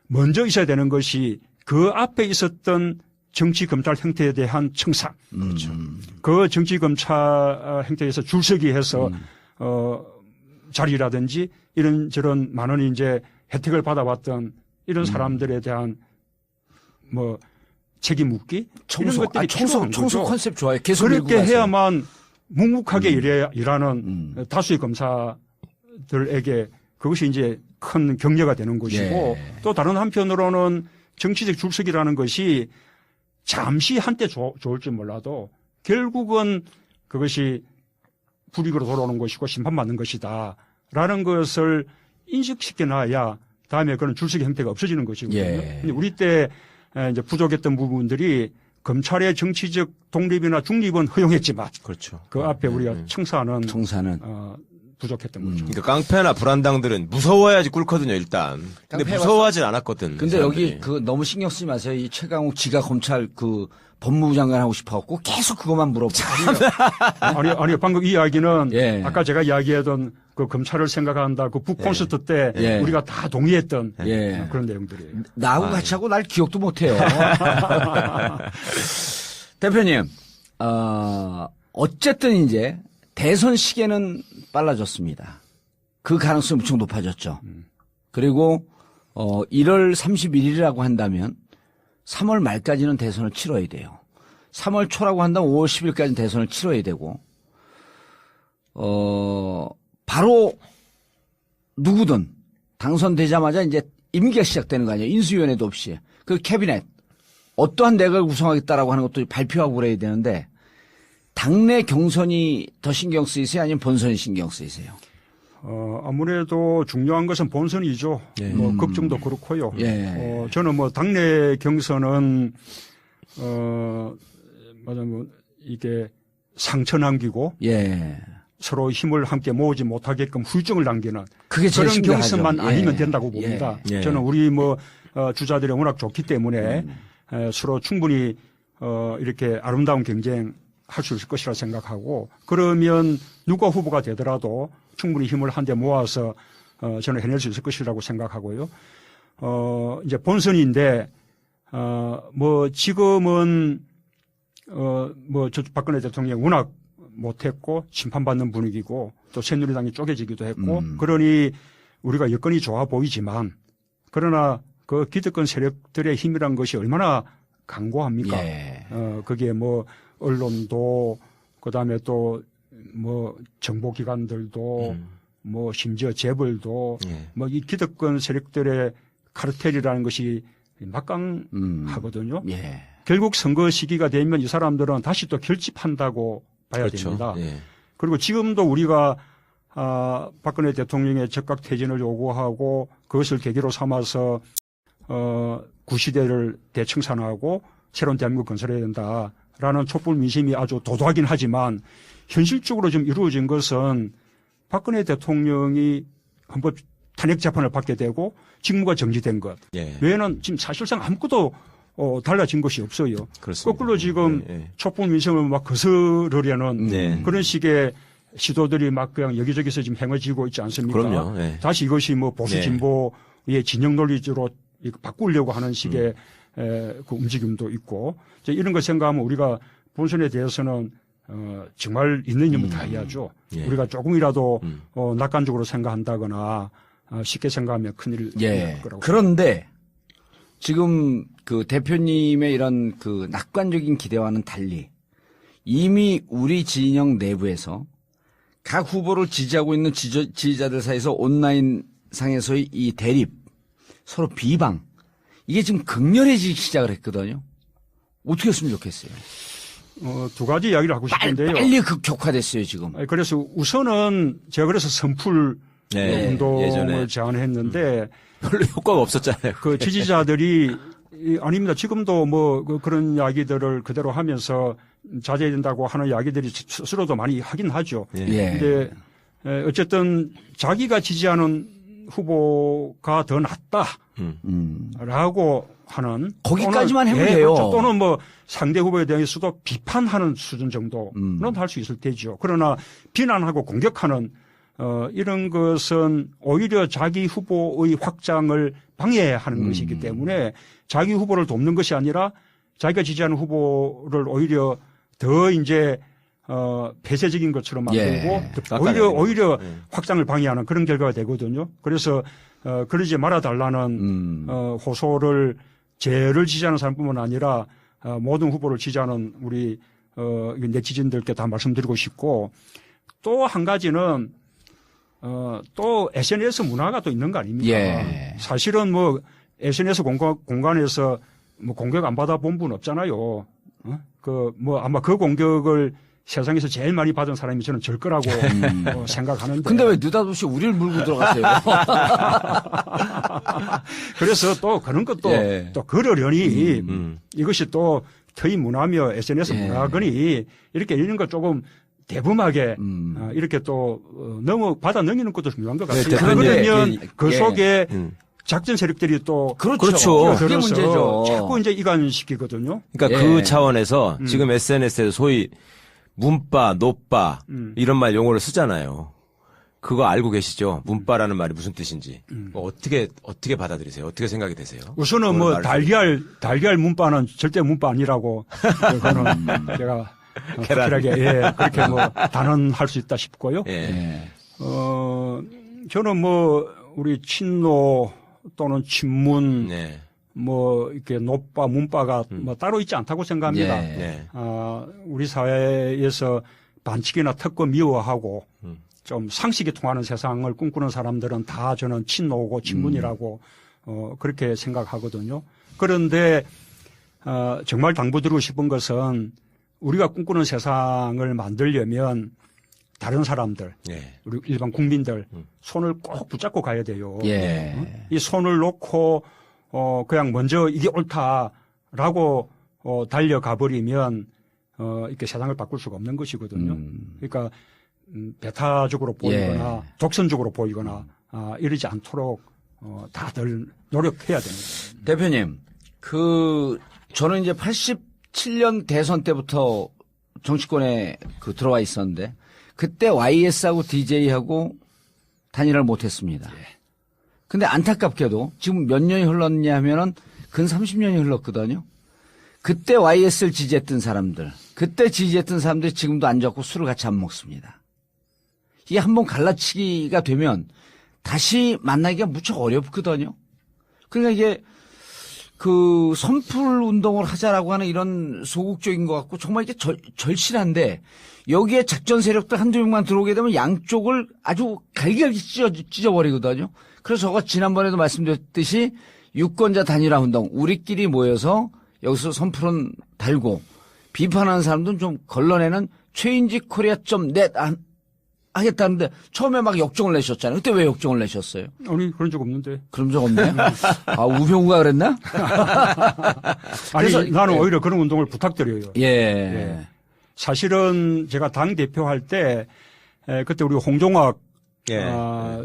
B: 먼저 있어야 되는 것이 그 앞에 있었던 정치 검찰 형태에 대한 청산. 그 정치 검찰 형태에서 줄서기해서 자리라든지 이런저런 많은 이제 혜택을 받아왔던 이런 사람들에 대한 책임 묻기 이런 것들이 필요한
A: 청소
B: 거죠.
A: 컨셉 좋아요. 계속
B: 그렇게
A: 밀고 가세요.
B: 해야만 묵묵하게 일하는 다수의 검사들에게 그것이 이제 큰 격려가 되는 것이고
A: 예.
B: 또 다른 한편으로는 정치적 줄서기라는 것이 잠시 한때 좋을지 몰라도 결국은 그것이 불이익으로 돌아오는 것이고 심판받는 것이다 라는 것을 인식시켜 놔야 다음에 그런 줄서기 형태가 없어지는 것이거든요.
A: 예.
B: 근데 우리 때 이제 부족했던 부분들이 검찰의 정치적 독립이나 중립은 허용했지만
C: 그렇죠.
B: 그 앞에 우리가 청사는 부족했던 거죠.
C: 그러니까 깡패나 불안당들은 무서워야지 꿇거든요, 일단. 근데
A: 깡패
C: 무서워하진 않았거든.
A: 근데 여기 너무 신경 쓰지 마세요. 이 최강욱 지가 검찰 법무부 장관 하고 싶어갖고 계속 그것만 물어봐.
B: 아니, 방금 이 이야기는
A: 예.
B: 아까 제가 이야기하던 그 검찰을 생각한다 그 북콘서트 때
A: 예.
B: 우리가 다 동의했던
A: 예.
B: 그런 내용들이에요.
A: 나하고 같이 하고 날 기억도 못해요. 대표님, 어쨌든 이제 대선 시계는 빨라졌습니다. 그 가능성이 무척 높아졌죠. 그리고 1월 31일이라고 한다면 3월 말까지는 대선을 치러야 돼요. 3월 초라고 한다면 5월 10일까지는 대선을 치러야 되고 바로 누구든 당선되자마자 이제 임기가 시작되는 거 아니에요. 인수위원회도 없이. 그 캐비넷 어떠한 내각을 구성하겠다라고 하는 것도 발표하고 그래야 되는데 당내 경선이 더 신경 쓰이세요? 아니면 본선이 신경 쓰이세요?
B: 아무래도 중요한 것은 본선이죠.
C: 예.
B: 걱정도 그렇고요.
A: 예.
B: 저는 당내 경선은 말하자면 이게 상처 남기고
A: 예.
B: 서로 힘을 함께 모으지 못하게끔 후유증을 남기는
A: 그게 제일
B: 그런
A: 심각하죠.
B: 경선만
A: 예.
B: 아니면 된다고 봅니다.
C: 예.
B: 저는 우리 주자들이 워낙 좋기 때문에 서로 충분히 이렇게 아름다운 경쟁 할 수 있을 것이라 생각하고 그러면 누가 후보가 되더라도 충분히 힘을 한데 모아서 저는 해낼 수 있을 것이라고 생각하고요. 이제 본선인데 지금은 박근혜 대통령 워낙 못했고 심판받는 분위기고 또 새누리당이 쪼개지기도 했고 그러니 우리가 여건이 좋아 보이지만 그러나 그 기득권 세력들의 힘이란 것이 얼마나 강고합니까?
A: 예.
B: 그게 언론도 그다음에 또 정보기관들도 심지어 재벌도
C: 예.
B: 이 기득권 세력들의 카르텔이라는 것이 막강하거든요.
A: 예.
B: 결국 선거 시기가 되면 이 사람들은 다시 또 결집한다고 봐야
C: 그렇죠.
B: 됩니다.
C: 예.
B: 그리고 지금도 우리가 박근혜 대통령의 적각 퇴진을 요구하고 그것을 계기로 삼아서 구시대를 대청산하고 새로운 대한민국 건설해야 된다라는 촛불 민심이 아주 도도하긴 하지만 현실적으로 좀 이루어진 것은 박근혜 대통령이 헌법 탄핵 재판을 받게 되고 직무가 정지된 것
C: 예.
B: 외에는 지금 사실상 아무것도 달라진 것이 없어요.
C: 그렇습니다.
B: 거꾸로 지금
C: 예.
B: 촛불 민심을 막 거스르려는
C: 네.
B: 그런 식의 시도들이 막 그냥 여기저기서 지금 행해지고 있지 않습니까?
C: 그럼요. 예.
B: 다시 이것이 보수
C: 네.
B: 진보의 진영 논리로 바꾸려고 하는 식의 그 움직임도 있고 이제 이런 거 생각하면 우리가 본선에 대해서는 정말 있는 힘을 다해야죠.
C: 예.
B: 우리가 조금이라도 낙관적으로 생각한다거나 쉽게 생각하면 큰일 날 거라고.
A: 그런데 지금 그 대표님의 이런 그 낙관적인 기대와는 달리 이미 우리 진영 내부에서 각 후보를 지지하고 있는 지지자들 사이에서 온라인 상에서의 이 대립, 서로 비방, 이게 지금 극렬해지기 시작을 했거든요. 어떻게 했으면 좋겠어요?
B: 두 가지 이야기를 하고 싶은데요.
A: 빨리 극격화됐어요, 지금.
B: 그래서 우선은 제가 그래서 선풀 운동을
C: 예전에.
B: 제안했는데
C: 별로 효과가 없었잖아요.
B: 그 지지자들이 아닙니다. 지금도 뭐 그런 이야기들을 그대로 하면서 자제해야 된다고 하는 이야기들이 스스로도 많이 하긴 하죠. 근데 어쨌든 자기가 지지하는 후보가 더 낫다라고 하는
A: 거기까지만 하면
B: 또는,
A: 돼요.
B: 그렇죠. 또는 뭐 상대 후보에 대해서도 비판하는 수준 정도는 할 수 있을 테죠. 그러나 비난하고 공격하는 이런 것은 오히려 자기 후보의 확장을 방해하는 것이기 때문에 자기 후보를 돕는 것이 아니라 자기가 지지하는 후보를 오히려 더 이제 폐쇄적인 것처럼 만들고 오히려 확장을 방해하는 그런 결과가 되거든요. 그래서 그러지 말아달라는 호소를 쟤를 지지하는 사람뿐만 아니라 모든 후보를 지지하는 우리 네티즌들께 다 말씀드리고 싶고 또 한 가지는 또 SNS 문화가 또 있는 거 아닙니까? 사실은 뭐 SNS 공간에서 뭐 공격 안 받아본 분 없잖아요. 뭐 아마 그 공격을 세상에서 제일 많이 받은 사람이 저는 절 거라고 생각하는데.
A: 근데 왜 느닷없이 우리를 물고 들어갔어요?
B: 그래서 또 그런 것도 또 그러려니 이것이 또 터이 문화며 SNS 문화거니 이렇게 이런 거 조금 대범하게 이렇게 또 받아 넘기는 것도 중요한 것 같아요. 그러면 그 속에 작전 세력들이 또
C: 그렇죠.
A: 그게 문제죠.
B: 자꾸 이제 이간시키거든요.
C: 그러니까 그 차원에서 지금 SNS에서 소위 문바, 노빠 이런 말 용어를 쓰잖아요. 그거 알고 계시죠? 문바라는 말이 무슨 뜻인지. 어떻게 받아들이세요? 어떻게 생각이 되세요?
B: 우선은 뭐 달걀 문바는 절대 문바 아니라고 그거는 제가 확실하게 그렇게 뭐 단언할 수 있다 싶고요. 저는 뭐 우리 친노 또는 친문 뭐 이렇게 노빠 문바가 뭐 따로 있지 않다고 생각합니다. 우리 사회에서 반칙이나 특권 미워하고 좀 상식이 통하는 세상을 꿈꾸는 사람들은 다 저는 친노고 친문이라고 그렇게 생각하거든요. 그런데 정말 당부드리고 싶은 것은 우리가 꿈꾸는 세상을 만들려면 다른 사람들, 우리 일반 국민들 손을 꼭 붙잡고 가야 돼요. 이 손을 놓고 그냥 먼저 이게 옳다라고 달려가 버리면 이렇게 세상을 바꿀 수가 없는 것이거든요. 그러니까 배타적으로 보이거나 독선적으로 보이거나 이러지 않도록 다들 노력해야 됩니다.
A: 대표님, 저는 이제 87년 대선 때부터 정치권에 들어와 있었는데 그때 YS하고 DJ하고 단일화를 못했습니다. 근데 안타깝게도 지금 몇 년이 흘렀냐 하면은 근 30년이 흘렀거든요. 그때 YS를 지지했던 사람들, 그때 지지했던 사람들이 지금도 앉아갖고 술을 같이 안 먹습니다. 이게 한번 갈라치기가 되면 다시 만나기가 무척 어렵거든요. 그러니까 이게 선풀 운동을 하자라고 하는 이런 소극적인 것 같고 정말 이게 절실한데 여기에 작전 세력들 한두 명만 들어오게 되면 양쪽을 아주 갈기갈기 찢어버리거든요. 그래서 저가 지난번에도 말씀드렸듯이 유권자 단일화 운동 우리끼리 모여서 여기서 선풀은 달고 비판하는 사람들은 좀 걸러내는 최인직 코리아.net 하겠다는데 처음에 막 역정을 내셨잖아요. 그때 왜 역정을 내셨어요?
B: 아니 그런 적 없는데.
A: 그런 적 없네. 우병우가 그랬나?
B: 아니 나는 오히려 그런 운동을 부탁드려요. 사실은 제가 당 대표할 때 그때 우리 홍종학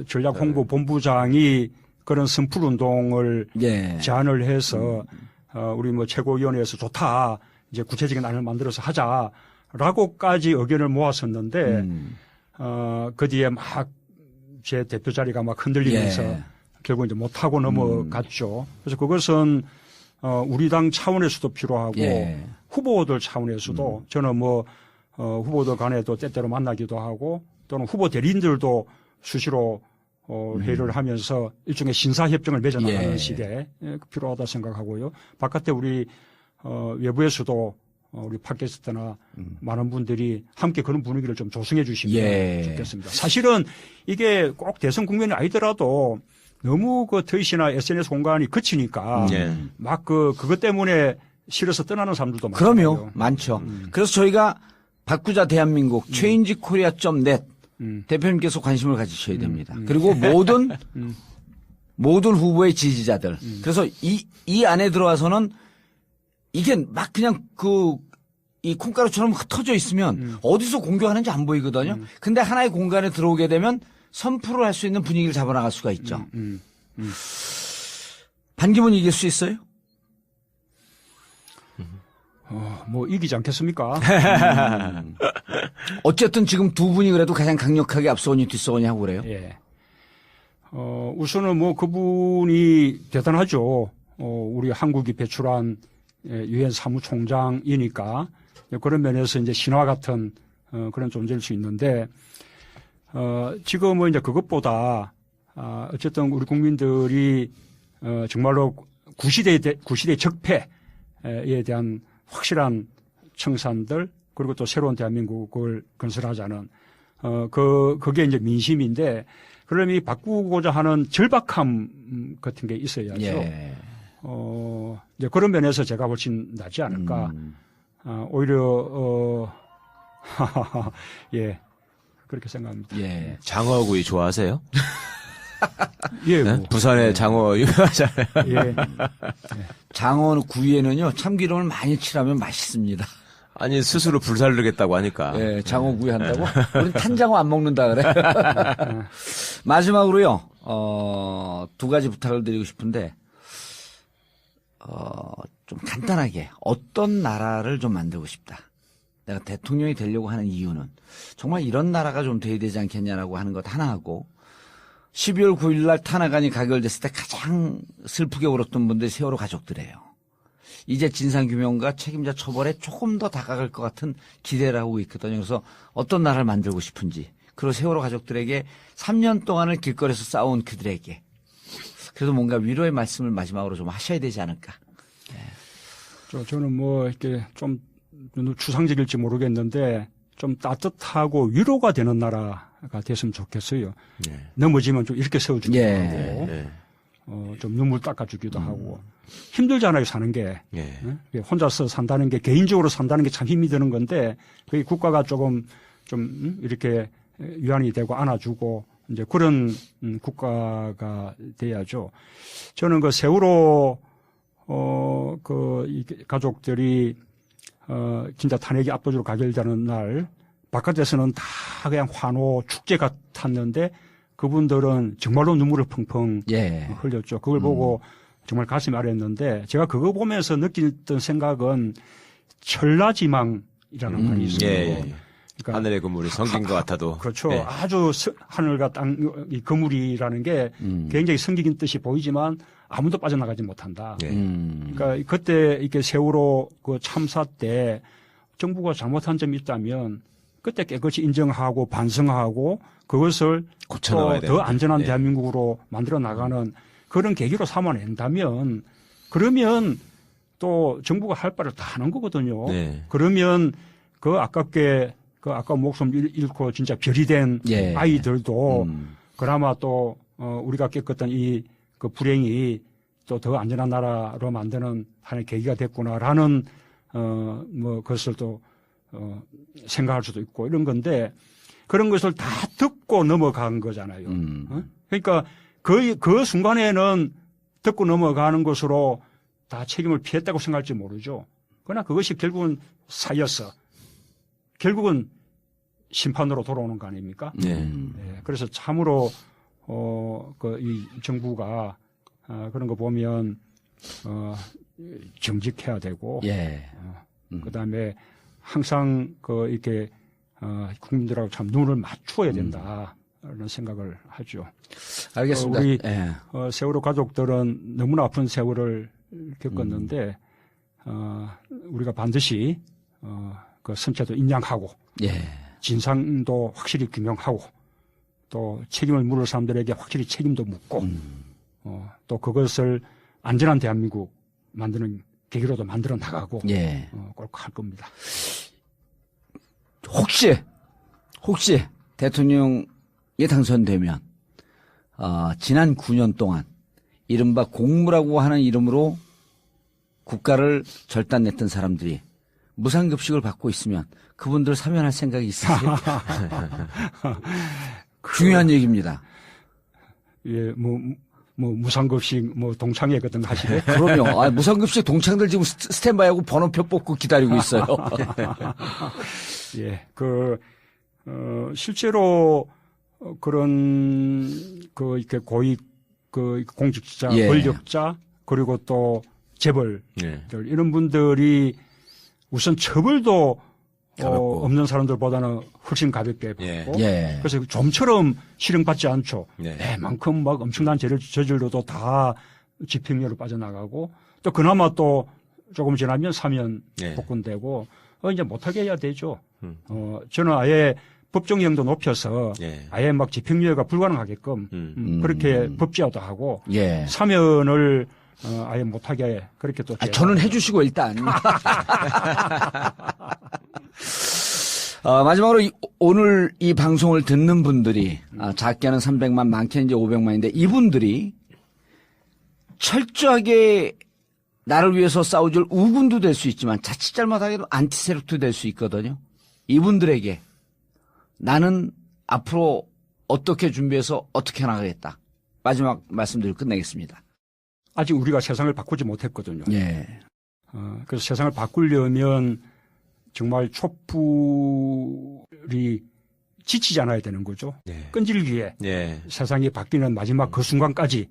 B: 전략 홍보 본부장이 그런 선풀 운동을 제안을 해서 우리 뭐 최고위원회에서 좋다. 이제 구체적인 안을 만들어서 하자라고까지 의견을 모았었는데 그 뒤에 막 제 대표 자리가 막 흔들리면서 결국 이제 못하고 넘어갔죠. 그래서 그것은 우리 당 차원에서도 필요하고
A: 예.
B: 후보들 차원에서도 저는 뭐 후보들 간에도 때때로 만나기도 하고 또는 후보 대리인들도 수시로 회의를 하면서 일종의 신사협정을 맺어나가는
A: 예.
B: 식의 필요하다 생각하고요. 바깥에 우리 외부에서도 우리 팟캐스트나 많은 분들이 함께 그런 분위기를 좀 조성해 주시면
A: 예.
B: 좋겠습니다. 사실은 이게 꼭 대선 국면이 아니더라도 너무 그 트윗이나 SNS 공간이 그치니까 막 그것 때문에 싫어서 떠나는 사람들도 많아요.
A: 그럼요. 많죠. 그래서 저희가 바꾸자 대한민국 changekorea.net 대표님께서 관심을 가지셔야 됩니다. 그리고 모든 후보의 지지자들. 그래서 이 안에 들어와서는 이게 막 그냥 이 콩가루처럼 흩어져 있으면 어디서 공격하는지 안 보이거든요. 근데 하나의 공간에 들어오게 되면 선풀을 할 수 있는 분위기를 잡아나갈 수가 있죠. 반기문 이길 수 있어요?
B: 뭐 이기지 않겠습니까?
A: 어쨌든 지금 두 분이 그래도 가장 강력하게 앞서거니 뒤서거니 하고 그래요.
B: 예. 우선은 뭐 그분이 대단하죠. 우리 한국이 배출한 유엔 사무총장이니까 그런 면에서 이제 신화 같은 그런 존재일 수 있는데 지금은 이제 그것보다 어쨌든 우리 국민들이 정말로 구시대 적폐에 대한 확실한 청산들 그리고 또 새로운 대한민국을 건설하자는 그게 이제 민심인데 그러면 이 바꾸고자 하는 절박함 같은 게 있어야죠.
A: 예.
B: 이제 그런 면에서 제가 훨씬 낫지 않을까. 오히려 예 그렇게 생각합니다.
A: 예.
C: 장어구이 좋아하세요?
B: 예,
C: 네?
B: 뭐.
C: 부산에 장어 유명하잖아요.
B: 예.
A: 장어 구이에는요 참기름을 많이 칠하면 맛있습니다.
C: 아니 스스로 불살르겠다고 하니까.
A: 예, 장어 구이 한다고? 우린 탄장어 안 먹는다 그래. 마지막으로요. 두 가지 부탁을 드리고 싶은데 좀 간단하게 어떤 나라를 좀 만들고 싶다. 내가 대통령이 되려고 하는 이유는 정말 이런 나라가 좀 돼야 되지 않겠냐라고 하는 것 하나 하고 12월 9일 날 탄핵안이 가결됐을 때 가장 슬프게 울었던 분들이 세월호 가족들이에요. 이제 진상규명과 책임자 처벌에 조금 더 다가갈 것 같은 기대를 하고 있거든요. 그래서 어떤 나라를 만들고 싶은지 그리고 세월호 가족들에게 3년 동안을 길거리에서 싸운 그들에게 그래도 뭔가 위로의 말씀을 마지막으로 좀 하셔야 되지 않을까.
B: 저는 뭐 이렇게 좀 추상적일지 모르겠는데 좀 따뜻하고 위로가 되는 나라가 됐으면 좋겠어요.
C: 네.
B: 넘어지면 좀 이렇게 세워주기도
A: 예.
B: 하고
C: 네.
B: 좀 눈물 닦아주기도 하고 힘들잖아요 사는 게.
C: 네.
B: 혼자서 산다는 게 개인적으로 산다는 게 참 힘이 드는 건데 그 국가가 조금 좀 이렇게 위안이 되고 안아주고 이제 그런 국가가 돼야죠. 저는 그 세월호 이 가족들이 진짜 탄핵이 압도적으로 가결되는 날 바깥에서는 다 그냥 환호 축제 같았는데 그분들은 정말로 눈물을 펑펑 흘렸죠. 그걸 보고 정말 가슴이 아렸는데 제가 그거 보면서 느꼈던 생각은 천라지망이라는 말이 있어요. 그러니까
C: 하늘의 그물이 성긴 것 같아도.
B: 그렇죠.
C: 네.
B: 아주 하늘과 땅, 이 그물이라는 게 굉장히 성긴 뜻이 보이지만 아무도 빠져나가지 못한다. 그러니까 그때 이렇게 세월호 그 참사 때 정부가 잘못한 점이 있다면 그때 깨끗이 인정하고 반성하고 그것을
C: 고쳐나가야
B: 더 안전한 대한민국으로 만들어 나가는 그런 계기로 삼아낸다면 그러면 또 정부가 할 바를 다 하는 거거든요. 그러면 그 아깝게 그 아까 목숨 잃고 진짜 별이 된 아이들도 그나마 또 우리가 겪었던 이 그 불행이 또 더 안전한 나라로 만드는 하나의 계기가 됐구나라는 뭐 그것을 또 생각할 수도 있고 이런 건데 그런 것을 다 듣고 넘어간 거잖아요. 그러니까 그 순간에는 듣고 넘어가는 것으로 다 책임을 피했다고 생각할지 모르죠. 그러나 그것이 결국은 쌓여서 결국은 심판으로 돌아오는 거 아닙니까? 그래서 참으로 이 정부가 그런 거 보면 정직해야 되고 그다음에 항상 이렇게 국민들하고 참 눈을 맞추어야 된다. 라는 생각을 하죠.
A: 알겠습니다.
B: 우리 세월호 가족들은 너무나 아픈 세월을 겪었는데 우리가 반드시 그 선체도 인양하고
A: 예.
B: 진상도 확실히 규명하고 또 책임을 물을 사람들에게 확실히 책임도 묻고 또 그것을 안전한 대한민국 만드는 계기로도 만들어 나가고
A: 예.
B: 꼭 할 겁니다.
A: 혹시 대통령에 당선되면 지난 9년 동안 이른바 공무라고 하는 이름으로 국가를 절단냈던 사람들이 무상급식을 받고 있으면 그분들 사면할 생각이 있으세요? 중요한 얘기입니다.
B: 예, 무상급식, 동창회 같은 거 하시게?
A: 그럼요. 무상급식 동창들 지금 스탠바이하고 번호표 뽑고 기다리고 있어요.
B: 예, 실제로, 그런, 이렇게 고위, 공직자,
A: 예.
B: 권력자, 그리고 또 재벌,
C: 예.
B: 이런 분들이 우선 처벌도
C: 가볍고.
B: 없는 사람들보다는 훨씬 가볍게 받고
C: 예.
A: 예.
B: 그래서 좀처럼 실형받지 않죠.
C: 예.
B: 만큼 막 엄청난 죄를 저질러도 다 집행유예로 빠져나가고 또 그나마 또 조금 지나면 사면
C: 예.
B: 복권되고 이제 못하게 해야 되죠. 저는 아예 법정형도 높여서
C: 예.
B: 아예 막 집행유예가 불가능하게끔 그렇게 법제화도 하고
A: 예.
B: 사면을 아예 못하게 그렇게 또
A: 저는 해주시고 일단. 마지막으로 오늘 이 방송을 듣는 분들이 작게는 300만, 많게는 이제 500만인데 이분들이 철저하게 나를 위해서 싸워줄 우군도 될 수 있지만 자칫 잘못하게도 안티세력도 될 수 있거든요. 이분들에게 나는 앞으로 어떻게 준비해서 어떻게 나가겠다. 마지막 말씀드리고 끝내겠습니다.
B: 아직 우리가 세상을 바꾸지 못했거든요.
A: 예.
B: 그래서 세상을 바꾸려면 정말 촛불이 지치지 않아야 되는 거죠.
C: 네.
B: 끈질기게
C: 예.
B: 세상이 바뀌는 마지막 그 순간까지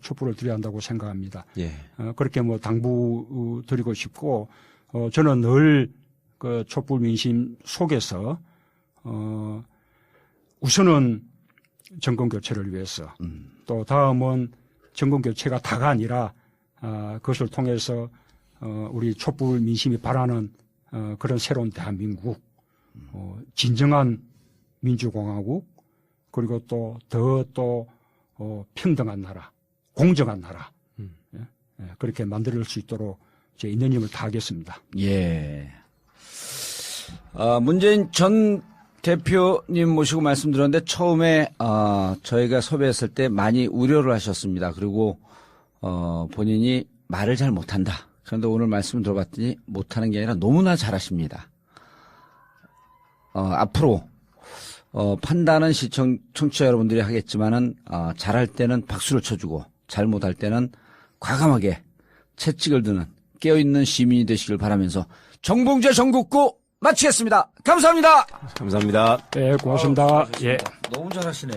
B: 촛불을 드려야 한다고 생각합니다.
C: 예.
B: 그렇게 당부 드리고 싶고 저는 늘 그 촛불 민심 속에서 우선은 정권 교체를 위해서 또 다음은 정권 교체가 다가 아니라 그것을 통해서 우리 촛불 민심이 바라는 그런 새로운 대한민국, 진정한 민주공화국, 그리고 또 평등한 나라, 공정한 나라, 그렇게 만들 수 있도록 제 있는 힘을 다하겠습니다.
A: 예. 문재인 전 대표님 모시고 말씀드렸는데 처음에 저희가 섭외했을 때 많이 우려를 하셨습니다. 그리고 본인이 말을 잘 못한다. 그런데 오늘 말씀 들어봤더니 못하는 게 아니라 너무나 잘하십니다. 앞으로 판단은 청취자 여러분들이 하겠지만은 잘할 때는 박수를 쳐주고 잘못할 때는 과감하게 채찍을 드는 깨어있는 시민이 되시길 바라면서 정봉재 전국구 마치겠습니다. 감사합니다.
C: 감사합니다.
B: 네, 고맙습니다. 예.
A: 너무 잘하시네.